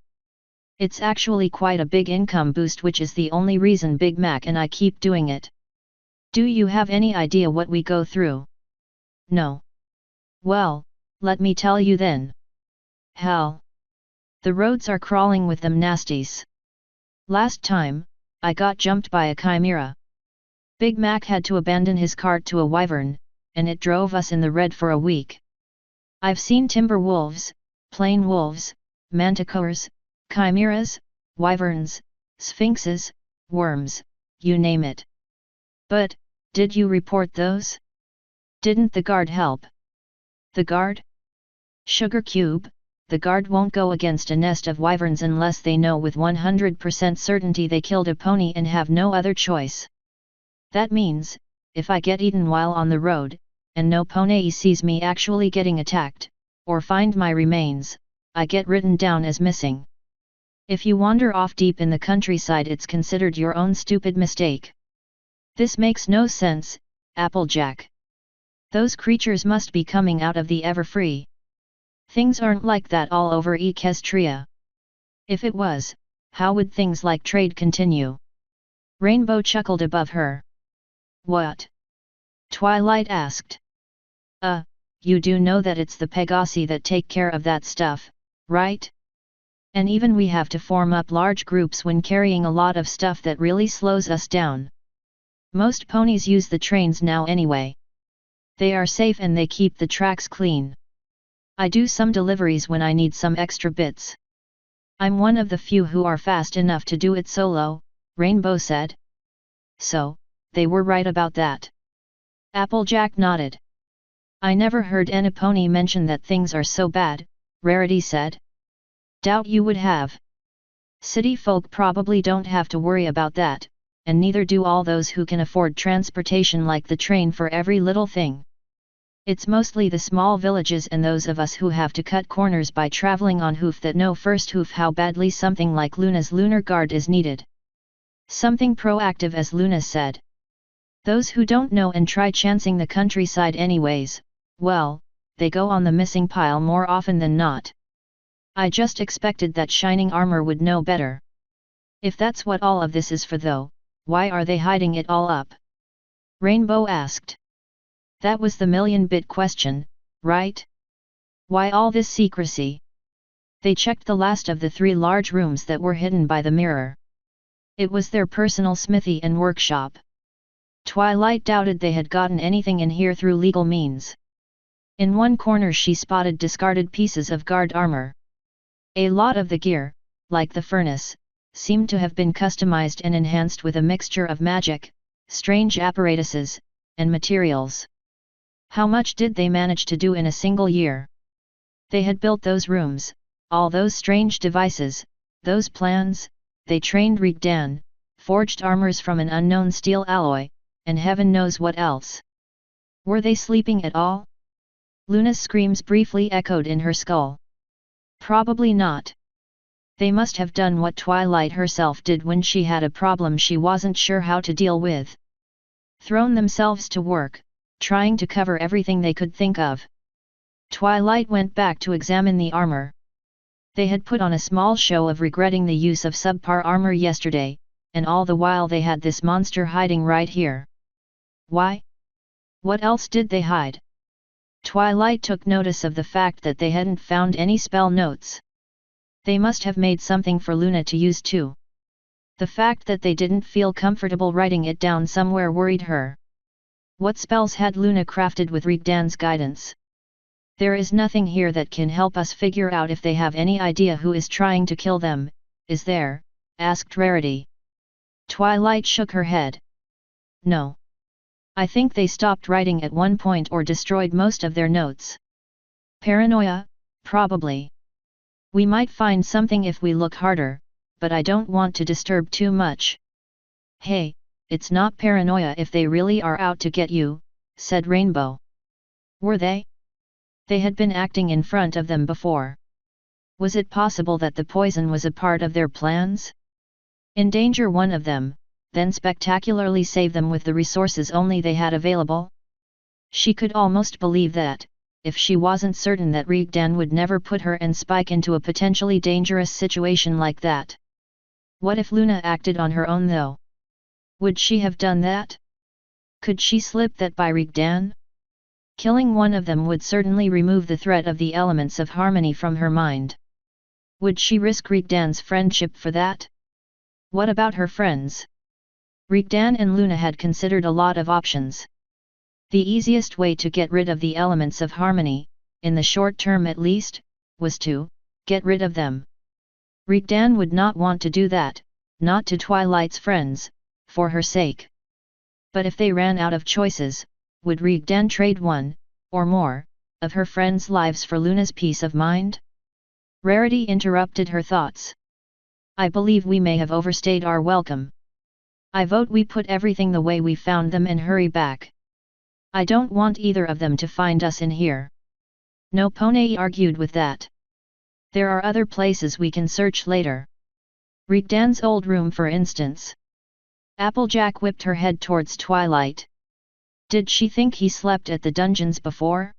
It's actually quite a big income boost, which is the only reason Big Mac and I keep doing it. Do you have any idea what we go through? No. Well, let me tell you then. Hell. The roads are crawling with them nasties. Last time, I got jumped by a chimera. Big Mac had to abandon his cart to a wyvern, and it drove us in the red for a week. I've seen timber wolves, plain wolves, manticores, Chimeras, wyverns, sphinxes, worms, you name it. But, did you report those? Didn't the guard help? The guard? Sugar cube, the guard won't go against a nest of wyverns unless they know with 100% certainty they killed a pony and have no other choice. That means, if I get eaten while on the road, and no pony sees me actually getting attacked, or find my remains, I get written down as missing. If you wander off deep in the countryside, it's considered your own stupid mistake. This makes no sense, Applejack. Those creatures must be coming out of the Everfree. Things aren't like that all over Equestria. If it was, how would things like trade continue? Rainbow chuckled above her. What? Twilight asked. You do know that it's the Pegasi that take care of that stuff, right? And even we have to form up large groups when carrying a lot of stuff that really slows us down. Most ponies use the trains now anyway. They are safe and they keep the tracks clean. I do some deliveries when I need some extra bits. I'm one of the few who are fast enough to do it solo, Rainbow said. So, they were right about that. Applejack nodded. I never heard any pony mention that things are so bad, Rarity said. Doubt you would have. City folk probably don't have to worry about that, and neither do all those who can afford transportation like the train for every little thing. It's mostly the small villages and those of us who have to cut corners by traveling on hoof that know first hoof how badly something like Luna's Lunar Guard is needed. Something proactive, as Luna said. Those who don't know and try chancing the countryside anyways, well, they go on the missing pile more often than not. I just expected that shining armor would know better. If that's what all of this is for though, why are they hiding it all up? Rainbow asked. That was the million-bit question, right? Why all this secrecy? They checked the last of the 3 large rooms that were hidden by the mirror. It was their personal smithy and workshop. Twilight doubted they had gotten anything in here through legal means. In one corner she spotted discarded pieces of guard armor. A lot of the gear, like the furnace, seemed to have been customized and enhanced with a mixture of magic, strange apparatuses, and materials. How much did they manage to do in a single year? They had built those rooms, all those strange devices, those plans, they trained Raegdan, forged armors from an unknown steel alloy, and heaven knows what else. Were they sleeping at all? Luna's screams briefly echoed in her skull. Probably not. They must have done what Twilight herself did when she had a problem she wasn't sure how to deal with. Thrown themselves to work, trying to cover everything they could think of. Twilight went back to examine the armor. They had put on a small show of regretting the use of subpar armor yesterday, and all the while they had this monster hiding right here. Why? What else did they hide? Twilight took notice of the fact that they hadn't found any spell notes. They must have made something for Luna to use too. The fact that they didn't feel comfortable writing it down somewhere worried her. What spells had Luna crafted with Raegdan's guidance? There is nothing here that can help us figure out if they have any idea who is trying to kill them, is there? Asked Rarity. Twilight shook her head. No. I think they stopped writing at one point or destroyed most of their notes. Paranoia, probably. We might find something if we look harder, but I don't want to disturb too much. Hey, it's not paranoia if they really are out to get you, said Rainbow. Were they? They had been acting in front of them before. Was it possible that the poison was a part of their plans? Endanger one of them, then spectacularly save them with the resources only they had available? She could almost believe that, if she wasn't certain that Raegdan would never put her and Spike into a potentially dangerous situation like that. What if Luna acted on her own though? Would she have done that? Could she slip that by Raegdan? Killing one of them would certainly remove the threat of the elements of harmony from her mind. Would she risk Raegdan's friendship for that? What about her friends? Raegdan and Luna had considered a lot of options. The easiest way to get rid of the elements of harmony, in the short term at least, was to get rid of them. Raegdan would not want to do that, not to Twilight's friends, for her sake. But if they ran out of choices, would Raegdan trade one, or more, of her friends' lives for Luna's peace of mind? Rarity interrupted her thoughts. I believe we may have overstayed our welcome. I vote we put everything the way we found them and hurry back. I don't want either of them to find us in here. No Pone argued with that. There are other places we can search later. Raegdan's old room for instance. Applejack whipped her head towards Twilight. Did she think he slept at the dungeons before?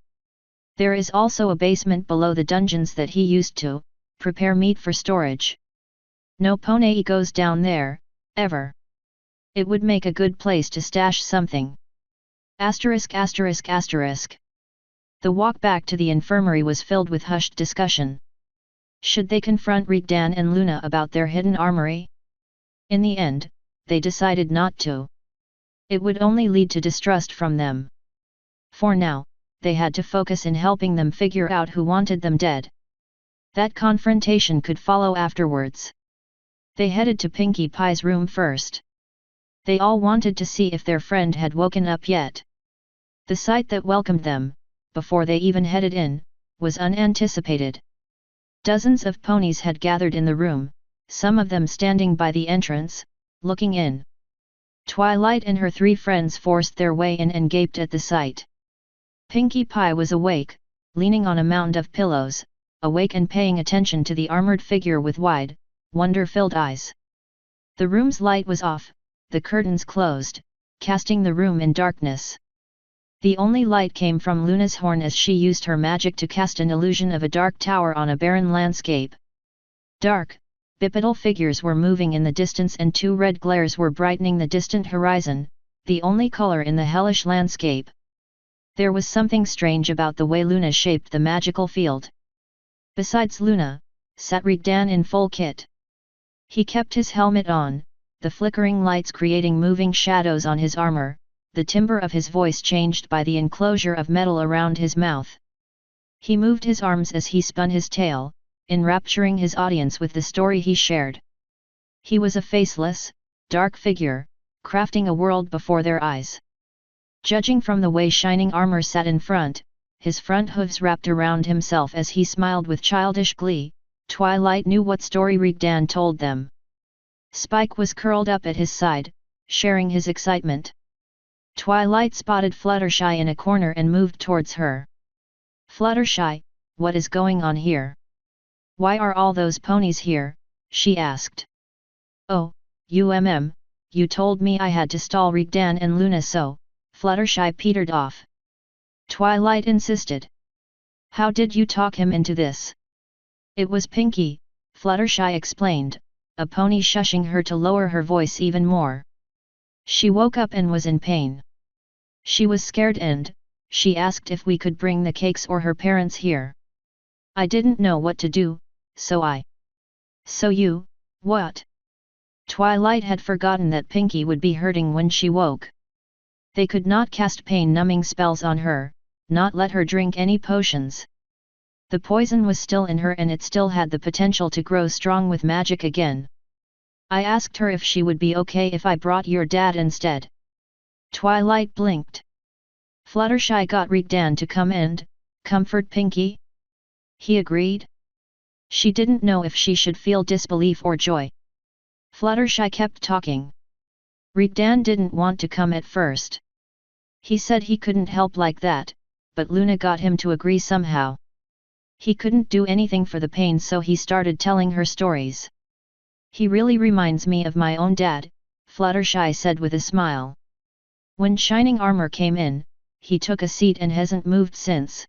There is also a basement below the dungeons that he used to prepare meat for storage. No Pone goes down there, ever. It would make a good place to stash something. Asterisk asterisk asterisk. The walk back to the infirmary was filled with hushed discussion. Should they confront Raegdan and Luna about their hidden armory? In the end, they decided not to. It would only lead to distrust from them. For now, they had to focus in helping them figure out who wanted them dead. That confrontation could follow afterwards. They headed to Pinkie Pie's room first. They all wanted to see if their friend had woken up yet. The sight that welcomed them, before they even headed in, was unanticipated. Dozens of ponies had gathered in the room, some of them standing by the entrance, looking in. Twilight and her three friends forced their way in and gaped at the sight. Pinkie Pie was awake, leaning on a mound of pillows, awake and paying attention to the armored figure with wide, wonder-filled eyes. The room's light was off, the curtains closed, casting the room in darkness. The only light came from Luna's horn as she used her magic to cast an illusion of a dark tower on a barren landscape. Dark, bipedal figures were moving in the distance and two red glares were brightening the distant horizon, the only color in the hellish landscape. There was something strange about the way Luna shaped the magical field. Besides Luna, sat Raegdan in full kit. He kept his helmet on, the flickering lights creating moving shadows on his armor, the timbre of his voice changed by the enclosure of metal around his mouth. He moved his arms as he spun his tail, enrapturing his audience with the story he shared. He was a faceless, dark figure, crafting a world before their eyes. Judging from the way shining armor sat in front, his front hooves wrapped around himself as he smiled with childish glee, Twilight knew what story Raegdan told them. Spike was curled up at his side, sharing his excitement. Twilight spotted Fluttershy in a corner and moved towards her. Fluttershy, what is going on here? Why are all those ponies here? She asked. Oh, you told me I had to stall Raegdan and Luna so, Fluttershy petered off. Twilight insisted. How did you talk him into this? It was Pinkie, Fluttershy explained, a pony shushing her to lower her voice even more. She woke up and was in pain. She was scared and, she asked if we could bring the cakes or her parents here. I didn't know what to do, so I. So you, what? Twilight had forgotten that Pinkie would be hurting when she woke. They could not cast pain-numbing spells on her, not let her drink any potions. The poison was still in her and it still had the potential to grow strong with magic again. I asked her if she would be okay if I brought your dad instead. Twilight blinked. Fluttershy got Raegdan to come and comfort Pinkie. He agreed. She didn't know if she should feel disbelief or joy. Fluttershy kept talking. Raegdan didn't want to come at first. He said he couldn't help like that, but Luna got him to agree somehow. He couldn't do anything for the pain so he started telling her stories. He really reminds me of my own dad, Fluttershy said with a smile. When Shining Armor came in, he took a seat and hasn't moved since.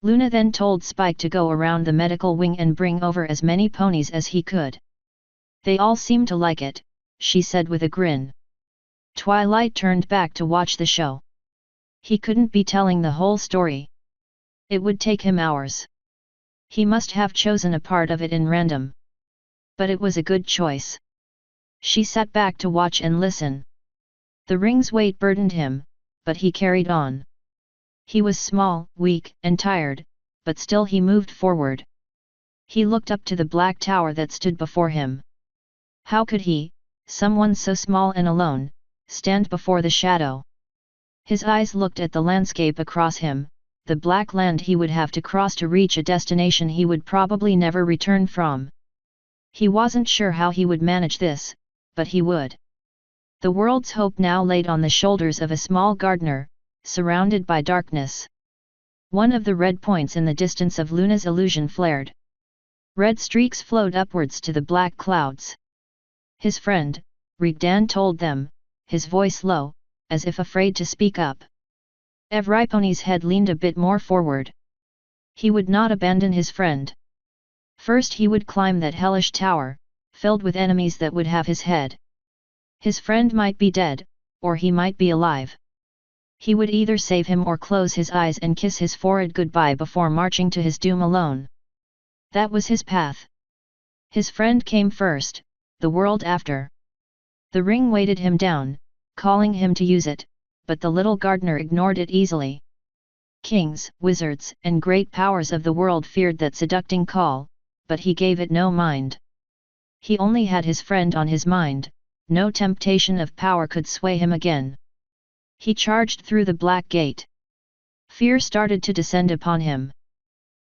Luna then told Spike to go around the medical wing and bring over as many ponies as he could. They all seem to like it, she said with a grin. Twilight turned back to watch the show. He couldn't be telling the whole story. It would take him hours. He must have chosen a part of it in random. But it was a good choice. She sat back to watch and listen. The ring's weight burdened him, but he carried on. He was small, weak, and tired, but still he moved forward. He looked up to the black tower that stood before him. How could he, someone so small and alone, stand before the shadow? His eyes looked at the landscape across him, the black land he would have to cross to reach a destination he would probably never return from. He wasn't sure how he would manage this, but he would. The world's hope now laid on the shoulders of a small gardener, surrounded by darkness. One of the red points in the distance of Luna's illusion flared. Red streaks flowed upwards to the black clouds. His friend, Raegdan told them, his voice low, as if afraid to speak up. Evriponi's head leaned a bit more forward. He would not abandon his friend. First he would climb that hellish tower, filled with enemies that would have his head. His friend might be dead, or he might be alive. He would either save him or close his eyes and kiss his forehead goodbye before marching to his doom alone. That was his path. His friend came first, the world after. The ring weighted him down, calling him to use it, but the little gardener ignored it easily. Kings, wizards, and great powers of the world feared that seducting call, but he gave it no mind. He only had his friend on his mind, no temptation of power could sway him again. He charged through the black gate. Fear started to descend upon him.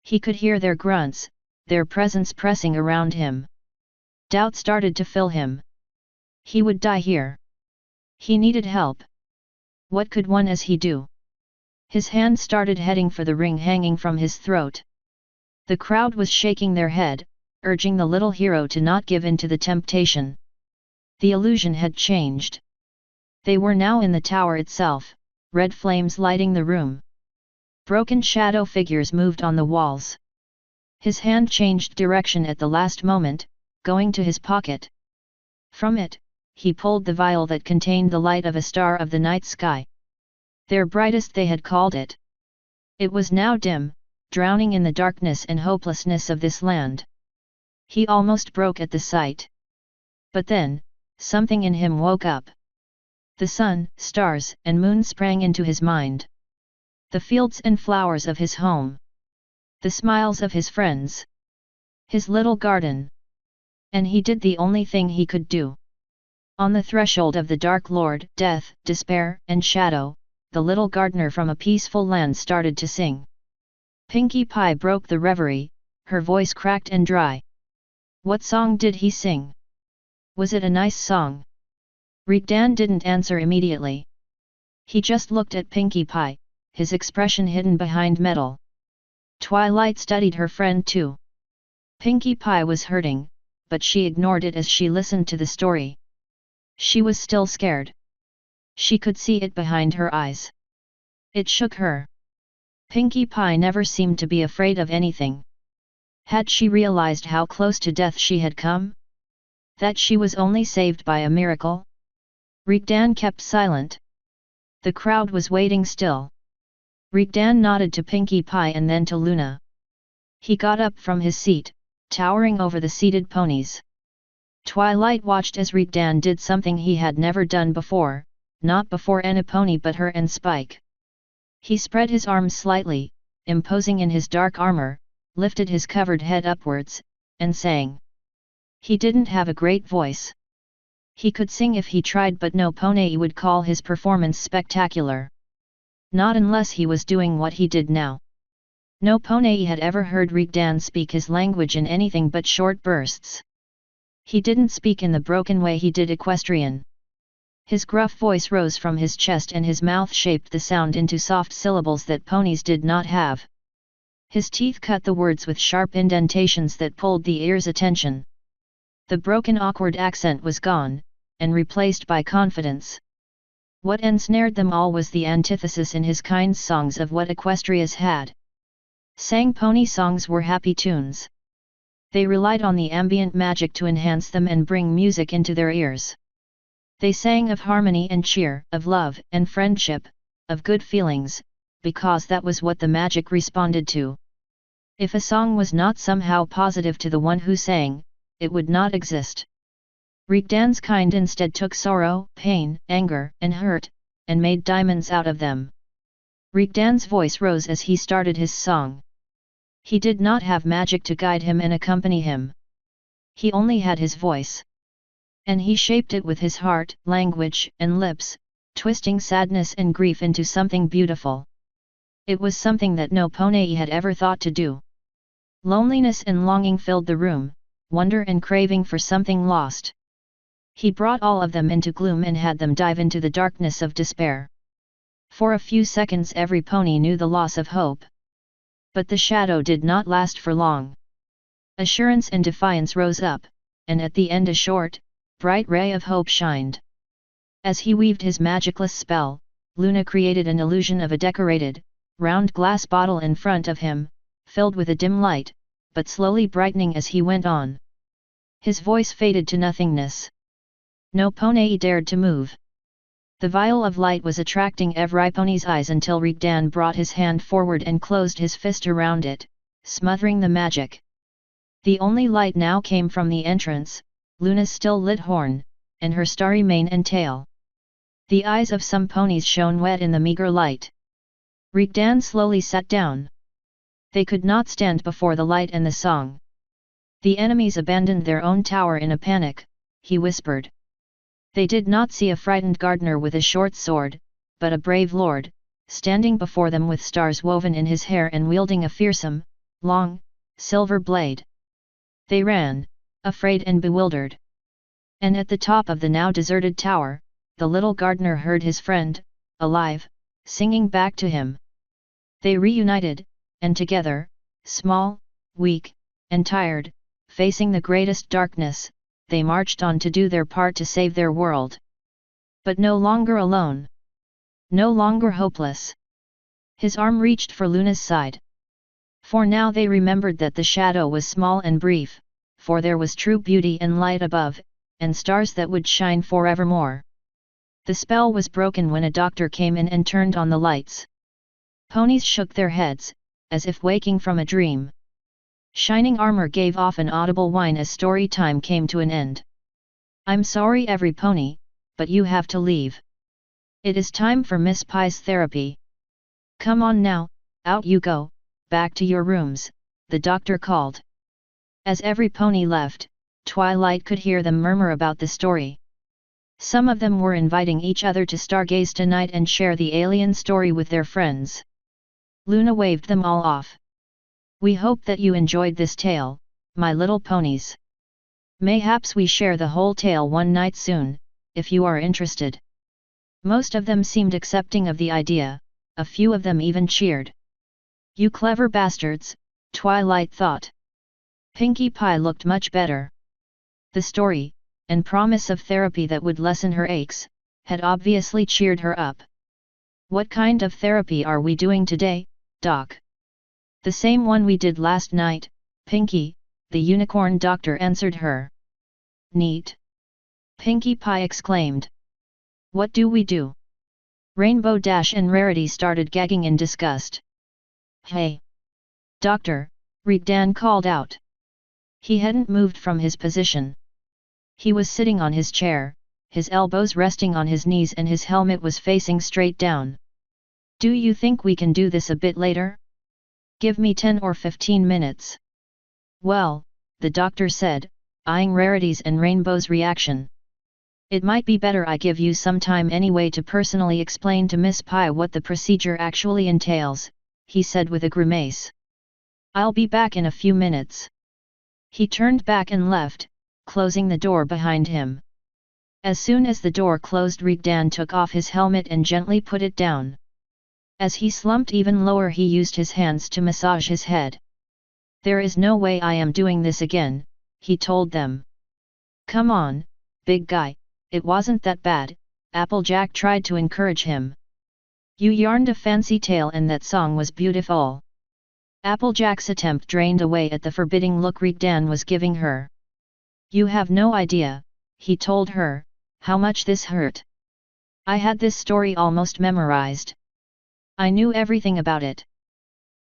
He could hear their grunts, their presence pressing around him. Doubt started to fill him. He would die here. He needed help. What could one as he do? His hand started heading for the ring hanging from his throat. The crowd was shaking their head, urging the little hero to not give in to the temptation. The illusion had changed. They were now in the tower itself, red flames lighting the room. Broken shadow figures moved on the walls. His hand changed direction at the last moment, going to his pocket. From it, he pulled the vial that contained the light of a star of the night sky. Their brightest they had called it. It was now dim, drowning in the darkness and hopelessness of this land. He almost broke at the sight. But then, something in him woke up. The sun, stars, and moon sprang into his mind. The fields and flowers of his home. The smiles of his friends. His little garden. And he did the only thing he could do. On the threshold of the Dark Lord, death, despair, and shadow, the little gardener from a peaceful land started to sing. Pinkie Pie broke the reverie, her voice cracked and dry. What song did he sing? Was it a nice song? Raegdan didn't answer immediately. He just looked at Pinkie Pie, his expression hidden behind metal. Twilight studied her friend too. Pinkie Pie was hurting, but she ignored it as she listened to the story. She was still scared. She could see it behind her eyes. It shook her. Pinkie Pie never seemed to be afraid of anything. Had she realized how close to death she had come? That she was only saved by a miracle? Raegdan kept silent. The crowd was waiting still. Raegdan nodded to Pinkie Pie and then to Luna. He got up from his seat, towering over the seated ponies. Twilight watched as Raegdan did something he had never done before, not before any pony but her and Spike. He spread his arms slightly, imposing in his dark armor, lifted his covered head upwards, and sang. He didn't have a great voice. He could sing if he tried, but no pony would call his performance spectacular. Not unless he was doing what he did now. No pony had ever heard Raegdan speak his language in anything but short bursts. He didn't speak in the broken way he did equestrian. His gruff voice rose from his chest and his mouth shaped the sound into soft syllables that ponies did not have. His teeth cut the words with sharp indentations that pulled the ear's attention. The broken awkward accent was gone, and replaced by confidence. What ensnared them all was the antithesis in his kind songs of what Equestria's had. Sang pony songs were happy tunes. They relied on the ambient magic to enhance them and bring music into their ears. They sang of harmony and cheer, of love and friendship, of good feelings, because that was what the magic responded to. If a song was not somehow positive to the one who sang, it would not exist. Raegdan's kind instead took sorrow, pain, anger, and hurt, and made diamonds out of them. Raegdan's voice rose as he started his song. He did not have magic to guide him and accompany him. He only had his voice. And he shaped it with his heart, language, and lips, twisting sadness and grief into something beautiful. It was something that no pony had ever thought to do. Loneliness and longing filled the room, wonder and craving for something lost. He brought all of them into gloom and had them dive into the darkness of despair. For a few seconds every pony knew the loss of hope. But the shadow did not last for long. Assurance and defiance rose up, and at the end a short, bright ray of hope shined. As he weaved his magicless spell, Luna created an illusion of a decorated, round glass bottle in front of him, filled with a dim light, but slowly brightening as he went on. His voice faded to nothingness. No pony dared to move. The vial of light was attracting every pony's eyes until Raegdan brought his hand forward and closed his fist around it, smothering the magic. The only light now came from the entrance, Luna's still lit horn, and her starry mane and tail. The eyes of some ponies shone wet in the meager light. Raegdan slowly sat down. They could not stand before the light and the song. The enemies abandoned their own tower in a panic, he whispered. They did not see a frightened gardener with a short sword, but a brave lord, standing before them with stars woven in his hair and wielding a fearsome, long, silver blade. They ran, afraid and bewildered. And at the top of the now deserted tower, the little gardener heard his friend, alive, singing back to him. They reunited, and together, small, weak, and tired, facing the greatest darkness, they marched on to do their part to save their world. But no longer alone. No longer hopeless. His arm reached for Luna's side. For now they remembered that the shadow was small and brief, for there was true beauty and light above, and stars that would shine forevermore. The spell was broken when a doctor came in and turned on the lights. Ponies shook their heads, as if waking from a dream. Shining armor gave off an audible whine as story time came to an end. I'm sorry every pony, but you have to leave. It is time for Miss Pie's therapy. Come on now, out you go, back to your rooms, the doctor called. As every pony left, Twilight could hear them murmur about the story. Some of them were inviting each other to stargaze tonight and share the alien story with their friends. Luna waved them all off. We hope that you enjoyed this tale, my little ponies. Mayhaps we share the whole tale one night soon, if you are interested. Most of them seemed accepting of the idea, a few of them even cheered. You clever bastards, Twilight thought. Pinkie Pie looked much better. The story, and promise of therapy that would lessen her aches, had obviously cheered her up. What kind of therapy are we doing today, Doc? The same one we did last night, Pinkie, the unicorn doctor answered her. Neat! Pinkie Pie exclaimed. What do we do? Rainbow Dash and Rarity started gagging in disgust. Hey! Doctor, Raegdan called out. He hadn't moved from his position. He was sitting on his chair, his elbows resting on his knees and his helmet was facing straight down. Do you think we can do this a bit later? Give me 10 or 15 minutes. Well, the doctor said, eyeing Rarity's and Rainbow's reaction. It might be better I give you some time anyway to personally explain to Miss Pie what the procedure actually entails, he said with a grimace. I'll be back in a few minutes. He turned back and left, closing the door behind him. As soon as the door closed, Raegdan took off his helmet and gently put it down. As he slumped even lower, he used his hands to massage his head. There is no way I am doing this again, he told them. Come on, big guy, it wasn't that bad, Applejack tried to encourage him. You yarned a fancy tale and that song was beautiful. Applejack's attempt drained away at the forbidding look Raegdan was giving her. You have no idea, he told her, how much this hurt. I had this story almost memorized. I knew everything about it.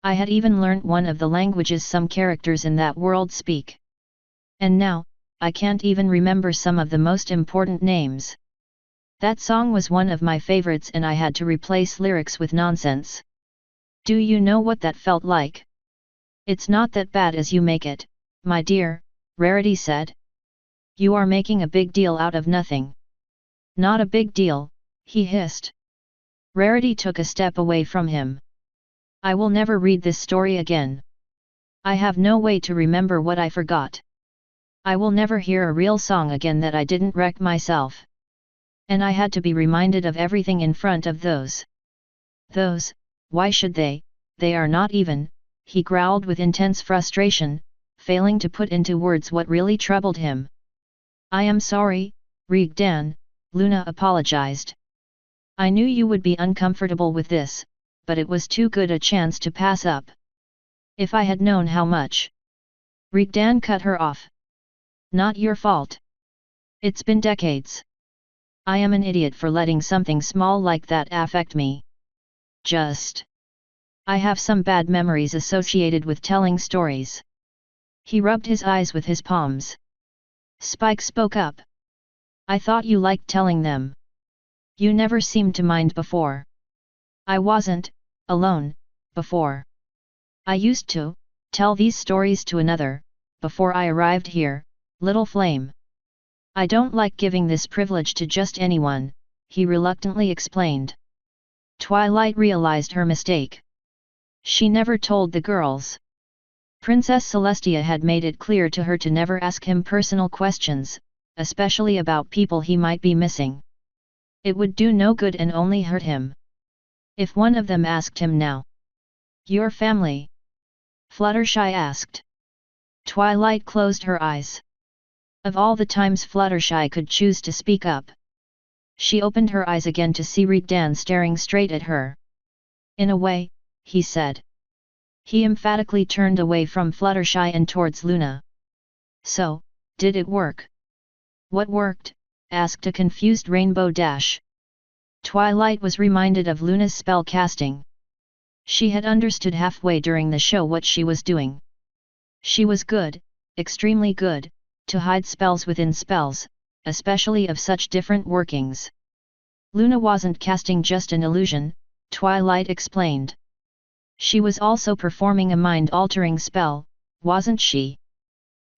I had even learnt one of the languages some characters in that world speak. And now, I can't even remember some of the most important names. That song was one of my favorites and I had to replace lyrics with nonsense. Do you know what that felt like? It's not that bad as you make it, my dear, Rarity said. You are making a big deal out of nothing. Not a big deal, he hissed. Rarity took a step away from him. I will never read this story again. I have no way to remember what I forgot. I will never hear a real song again that I didn't wreck myself. And I had to be reminded of everything in front of those. Those, why should they are not even, he growled with intense frustration, failing to put into words what really troubled him. I am sorry, Raegdan, Luna apologized. I knew you would be uncomfortable with this, but it was too good a chance to pass up. If I had known how much. Raegdan cut her off. Not your fault. It's been decades. I am an idiot for letting something small like that affect me. I have some bad memories associated with telling stories. He rubbed his eyes with his palms. Spike spoke up. I thought you liked telling them. You never seemed to mind before. I wasn't alone before. I used to tell these stories to another, before I arrived here, Little Flame. I don't like giving this privilege to just anyone, he reluctantly explained. Twilight realized her mistake. She never told the girls. Princess Celestia had made it clear to her to never ask him personal questions, especially about people he might be missing. It would do no good and only hurt him. If one of them asked him now. Your family? Fluttershy asked. Twilight closed her eyes. Of all the times Fluttershy could choose to speak up. She opened her eyes again to see Raegdan staring straight at her. In a way, he said. He emphatically turned away from Fluttershy and towards Luna. So, did it work? What worked? Asked a confused Rainbow Dash. Twilight was reminded of Luna's spell casting. She had understood halfway during the show what she was doing. She was good, extremely good, to hide spells within spells, especially of such different workings. Luna wasn't casting just an illusion, Twilight explained. She was also performing a mind-altering spell, wasn't she?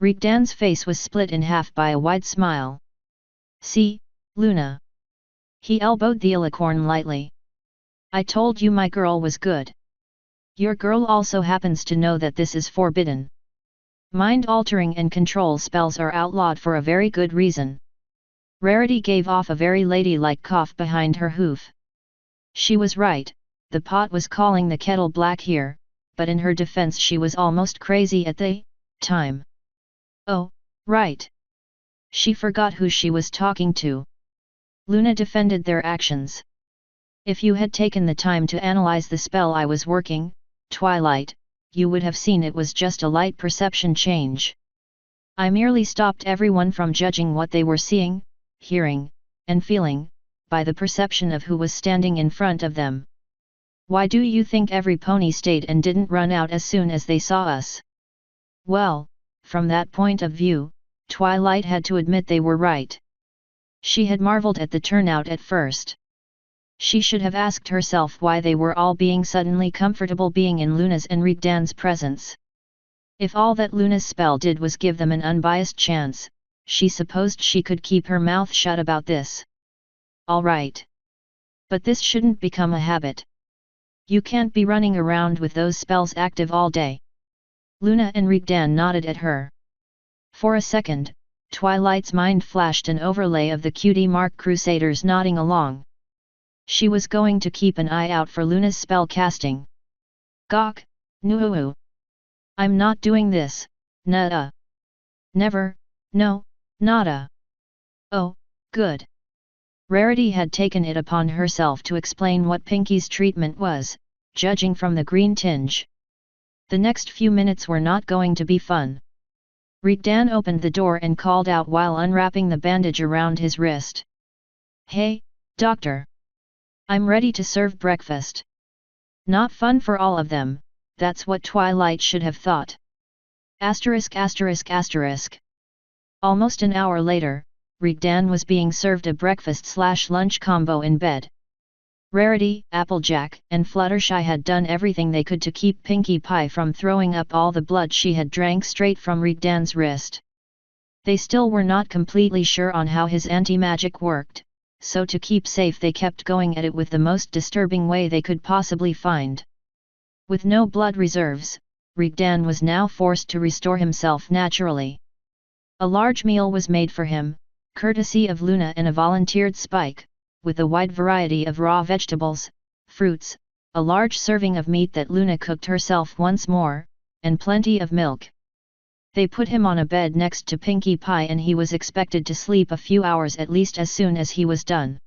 Raegdan's face was split in half by a wide smile. See, Luna. He elbowed the alicorn lightly. I told you my girl was good. Your girl also happens to know that this is forbidden. Mind-altering and control spells are outlawed for a very good reason. Rarity gave off a very ladylike cough behind her hoof. She was right, the pot was calling the kettle black here, but in her defense she was almost crazy at the time. Oh, right. She forgot who she was talking to. Luna defended their actions. If you had taken the time to analyze the spell I was working, Twilight, you would have seen it was just a light perception change. I merely stopped everyone from judging what they were seeing, hearing, and feeling, by the perception of who was standing in front of them. Why do you think every pony stayed and didn't run out as soon as they saw us? Well, from that point of view, Twilight had to admit they were right. She had marveled at the turnout at first. She should have asked herself why they were all being suddenly comfortable being in Luna's and Raegdan's presence. If all that Luna's spell did was give them an unbiased chance, she supposed she could keep her mouth shut about this. All right. But this shouldn't become a habit. You can't be running around with those spells active all day. Luna and Raegdan nodded at her. For a second, Twilight's mind flashed an overlay of the cutie mark crusaders nodding along. She was going to keep an eye out for Luna's spell casting. Gawk, nuhu. I'm not doing this, nuh-uh. Never, no, nada. Oh, good. Rarity had taken it upon herself to explain what Pinky's treatment was, judging from the green tinge. The next few minutes were not going to be fun. Raegdan opened the door and called out while unwrapping the bandage around his wrist. Hey, doctor. I'm ready to serve breakfast. Not fun for all of them, that's what Twilight should have thought. Asterisk asterisk asterisk. Almost an hour later, Raegdan was being served a breakfast/lunch combo in bed. Rarity, Applejack, and Fluttershy had done everything they could to keep Pinkie Pie from throwing up all the blood she had drank straight from Raegdan's wrist. They still were not completely sure on how his anti-magic worked, so to keep safe they kept going at it with the most disturbing way they could possibly find. With no blood reserves, Raegdan was now forced to restore himself naturally. A large meal was made for him, courtesy of Luna and a volunteered Spike, with a wide variety of raw vegetables, fruits, a large serving of meat that Luna cooked herself once more, and plenty of milk. They put him on a bed next to Pinkie Pie and he was expected to sleep a few hours at least as soon as he was done.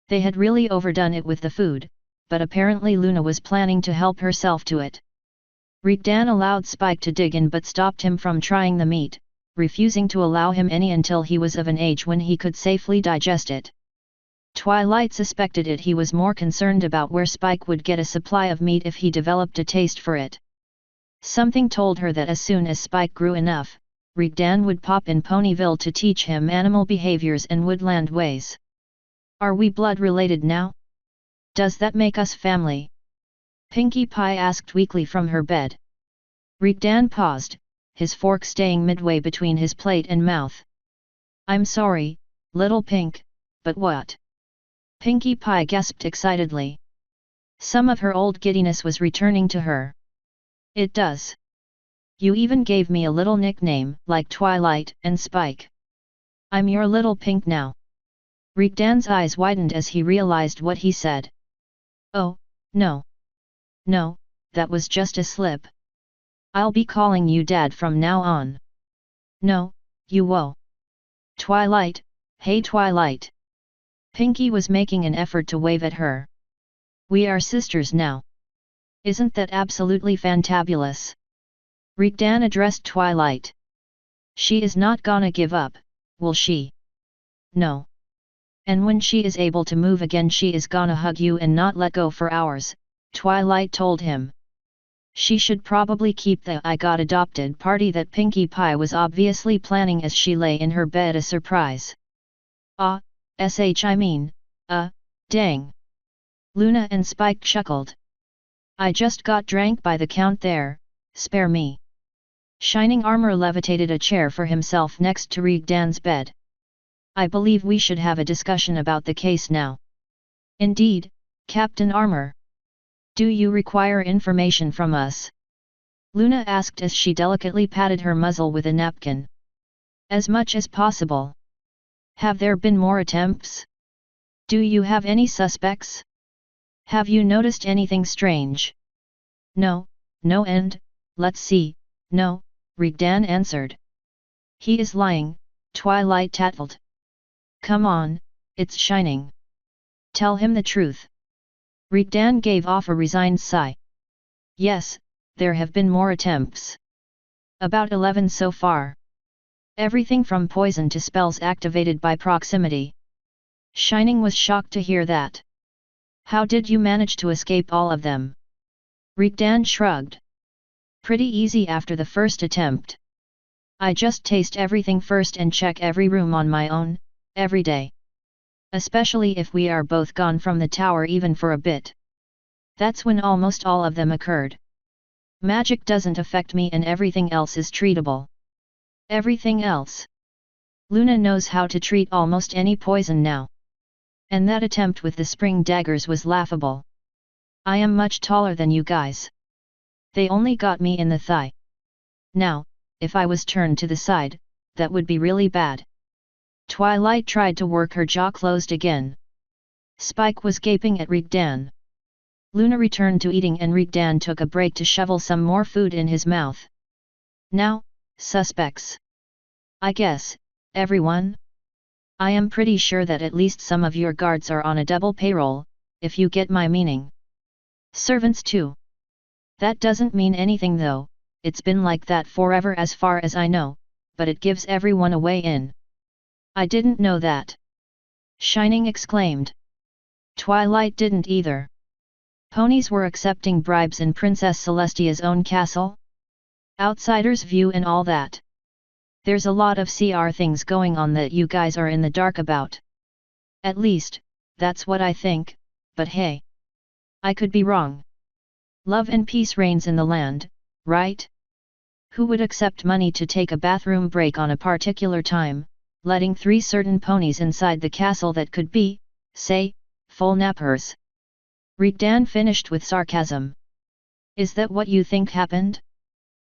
They had really overdone it with the food, but apparently Luna was planning to help herself to it. Raegdan allowed Spike to dig in but stopped him from trying the meat, refusing to allow him any until he was of an age when he could safely digest it. Twilight suspected he was more concerned about where Spike would get a supply of meat if he developed a taste for it. Something told her that as soon as Spike grew enough, Raegdan would pop in Ponyville to teach him animal behaviors and woodland ways. Are we blood related now? Does that make us family? Pinkie Pie asked weakly from her bed. Raegdan paused, his fork staying midway between his plate and mouth. I'm sorry, little Pink, but what? Pinkie Pie gasped excitedly. Some of her old giddiness was returning to her. It does. You even gave me a little nickname, like Twilight and Spike. I'm your little Pink now. Raegdan's eyes widened as he realized what he said. Oh, no. No, that was just a slip. I'll be calling you Dad from now on. No, you won't. Twilight, hey Twilight. Pinkie was making an effort to wave at her. We are sisters now. Isn't that absolutely fantabulous? Raegdan addressed Twilight. She is not gonna give up, will she? No. And when she is able to move again she is gonna hug you and not let go for hours, Twilight told him. She should probably keep the I got adopted party that Pinkie Pie was obviously planning as she lay in her bed a surprise. Dang. Luna and Spike chuckled. I just got drank by the count there, spare me. Shining Armor levitated a chair for himself next to Raegdan's bed. I believe we should have a discussion about the case now. Indeed, Captain Armor. Do you require information from us? Luna asked as she delicately patted her muzzle with a napkin. As much as possible. Have there been more attempts? Do you have any suspects? Have you noticed anything strange? No, and, let's see, no, Raegdan answered. He is lying, Twilight tattled. Come on, it's Shining. Tell him the truth. Raegdan gave off a resigned sigh. Yes, there have been more attempts. About 11 so far. Everything from poison to spells activated by proximity. Shining was shocked to hear that. How did you manage to escape all of them? Raegdan shrugged. Pretty easy after the first attempt. I just taste everything first and check every room on my own, every day. Especially if we are both gone from the tower even for a bit. That's when almost all of them occurred. Magic doesn't affect me and everything else is treatable. Everything else? Luna knows how to treat almost any poison now. And that attempt with the spring daggers was laughable. I am much taller than you guys. They only got me in the thigh. Now, if I was turned to the side, that would be really bad. Twilight tried to work her jaw closed again. Spike was gaping at Raegdan. Luna returned to eating and Raegdan took a break to shovel some more food in his mouth. Now, suspects. I guess, everyone? I am pretty sure that at least some of your guards are on a double payroll, if you get my meaning. Servants too. That doesn't mean anything though, it's been like that forever as far as I know, but it gives everyone a way in. I didn't know that. Shining exclaimed. Twilight didn't either. Ponies were accepting bribes in Princess Celestia's own castle? Outsider's view and all that. There's a lot of CR things going on that you guys are in the dark about. At least, that's what I think, but hey, I could be wrong. Love and peace reigns in the land, right? Who would accept money to take a bathroom break on a particular time, letting 3 certain ponies inside the castle that could be, say, full nappers? Raegdan finished with sarcasm. Is that what you think happened?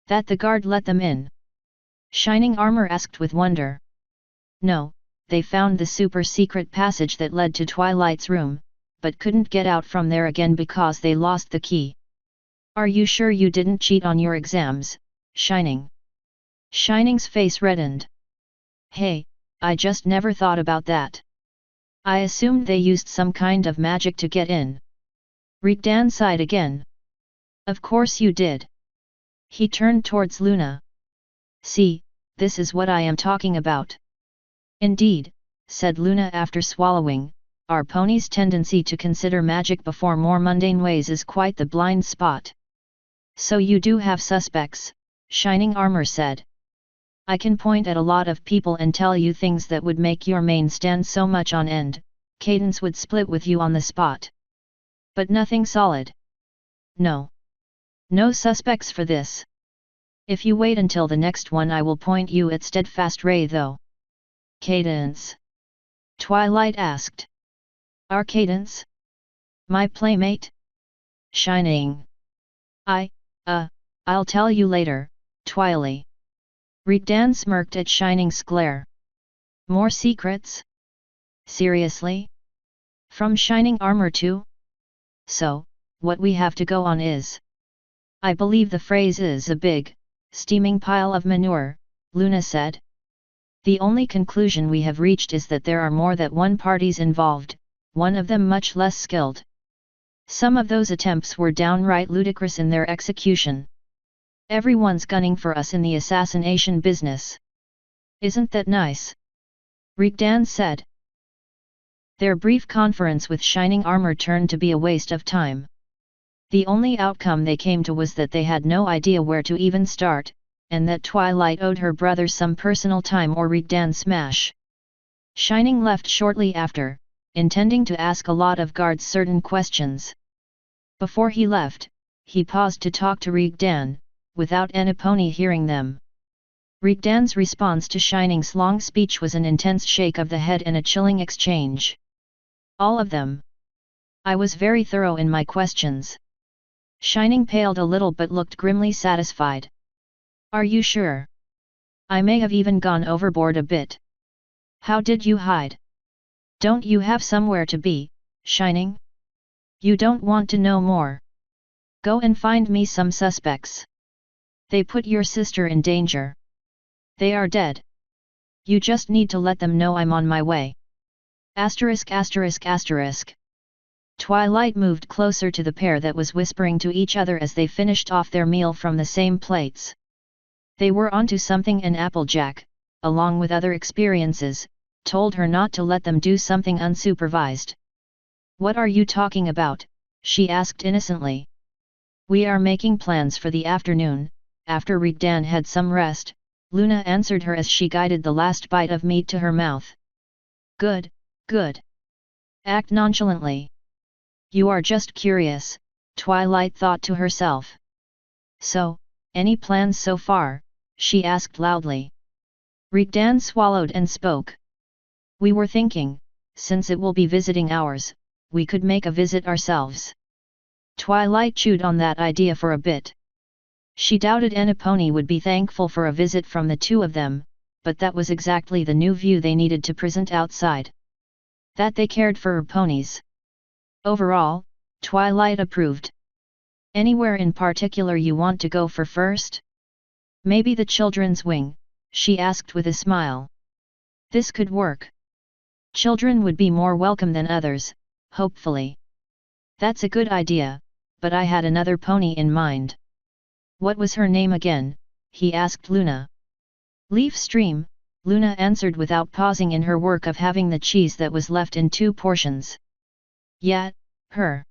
That the guard let them in? Shining Armor asked with wonder. No, they found the super secret passage that led to Twilight's room, but couldn't get out from there again because they lost the key. Are you sure you didn't cheat on your exams, Shining? Shining's face reddened. Hey, I just never thought about that. I assumed they used some kind of magic to get in. Raegdan sighed again. Of course you did. He turned towards Luna. See, this is what I am talking about. Indeed, said Luna after swallowing, our pony's tendency to consider magic before more mundane ways is quite the blind spot. So you do have suspects, Shining Armor said. I can point at a lot of people and tell you things that would make your mane stand so much on end, Cadence would split with you on the spot. But nothing solid. No. No suspects for this. If you wait until the next one I will point you at Steadfast Ray though. Cadence? Twilight asked. Our Cadence? My playmate? Shining. I'll tell you later, Twily. Raegdan smirked at Shining's glare. More secrets? Seriously? From Shining Armor too? So, what we have to go on is... I believe the phrase is a big, steaming pile of manure, Luna said. The only conclusion we have reached is that there are more than one parties involved, one of them much less skilled. Some of those attempts were downright ludicrous in their execution. Everyone's gunning for us in the assassination business. Isn't that nice? Raegdan said. Their brief conference with Shining Armor turned to be a waste of time. The only outcome they came to was that they had no idea where to even start, and that Twilight owed her brother some personal time or Raegdan smash. Shining left shortly after, intending to ask a lot of guards certain questions. Before he left, he paused to talk to Raegdan, without any pony hearing them. Raegdan's response to Shining's long speech was an intense shake of the head and a chilling exchange. All of them. I was very thorough in my questions. Shining paled a little but looked grimly satisfied. Are you sure? I may have even gone overboard a bit. How did you hide? Don't you have somewhere to be, Shining? You don't want to know more? Go and find me some suspects. They put your sister in danger. They are dead. You just need to let them know I'm on my way. Asterisk asterisk asterisk. Twilight moved closer to the pair that was whispering to each other as they finished off their meal from the same plates. They were onto something, and Applejack, along with other experiences, told her not to let them do something unsupervised. What are you talking about? She asked innocently. We are making plans for the afternoon. After Raegdan had some rest, Luna answered her as she guided the last bite of meat to her mouth. Good, good. Act nonchalantly. You are just curious, Twilight thought to herself. So, any plans so far? She asked loudly. Raegdan swallowed and spoke. We were thinking, since it will be visiting hours, we could make a visit ourselves. Twilight chewed on that idea for a bit. She doubted Eniponi would be thankful for a visit from the two of them, but that was exactly the new view they needed to present outside. That they cared for her ponies. Overall, Twilight approved. Anywhere in particular you want to go for first? Maybe the children's wing, she asked with a smile. This could work. Children would be more welcome than others, hopefully. That's a good idea, but I had another pony in mind. What was her name again? He asked Luna. Leaf Stream, Luna answered without pausing in her work of having the cheese that was left in 2 portions. Yeah, her.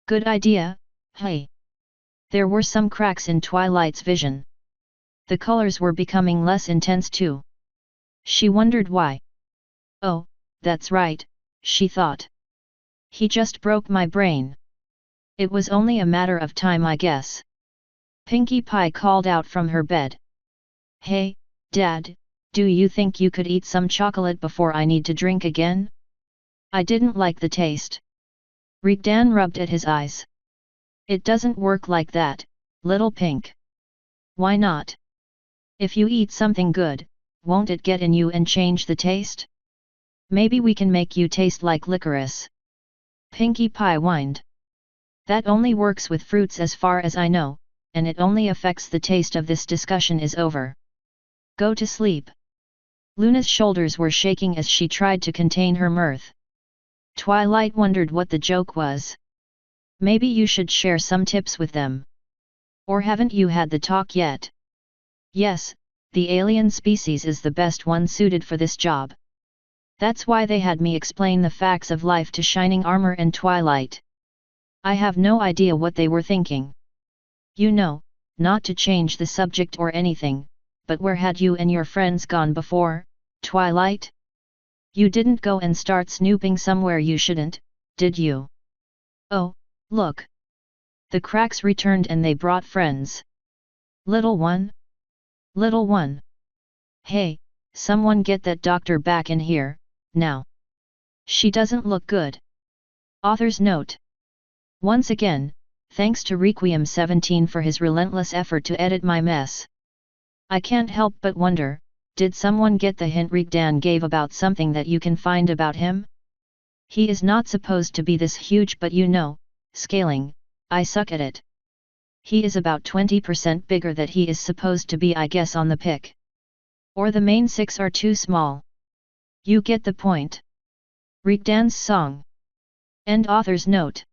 Good idea, hey. There were some cracks in Twilight's vision. The colors were becoming less intense too. She wondered why. Oh, that's right, she thought. He just broke my brain. It was only a matter of time, I guess. Pinkie Pie called out from her bed. Hey, Dad, do you think you could eat some chocolate before I need to drink again? I didn't like the taste. Raegdan rubbed at his eyes. It doesn't work like that, little pink. Why not? If you eat something good, won't it get in you and change the taste? Maybe we can make you taste like licorice. Pinkie Pie whined. That only works with fruits as far as I know, and it only affects the taste of this discussion is over. Go to sleep. Luna's shoulders were shaking as she tried to contain her mirth. Twilight wondered what the joke was. Maybe you should share some tips with them. Or haven't you had the talk yet? Yes, the alien species is the best one suited for this job. That's why they had me explain the facts of life to Shining Armor and Twilight. I have no idea what they were thinking. You know, not to change the subject or anything, but where had you and your friends gone before, Twilight? You didn't go and start snooping somewhere you shouldn't, did you? Oh, look. The cracks returned and they brought friends. Little one? Little one? Hey, someone get that doctor back in here, now. She doesn't look good. Author's note. Once again, thanks to Requiem 17 for his relentless effort to edit my mess. I can't help but wonder, did someone get the hint Raegdan gave about something that you can find about him? He is not supposed to be this huge, but you know, scaling, I suck at it. He is about 20% bigger than he is supposed to be, I guess, on the pic. Or the main 6 are too small. You get the point. Raegdan's song. End author's note.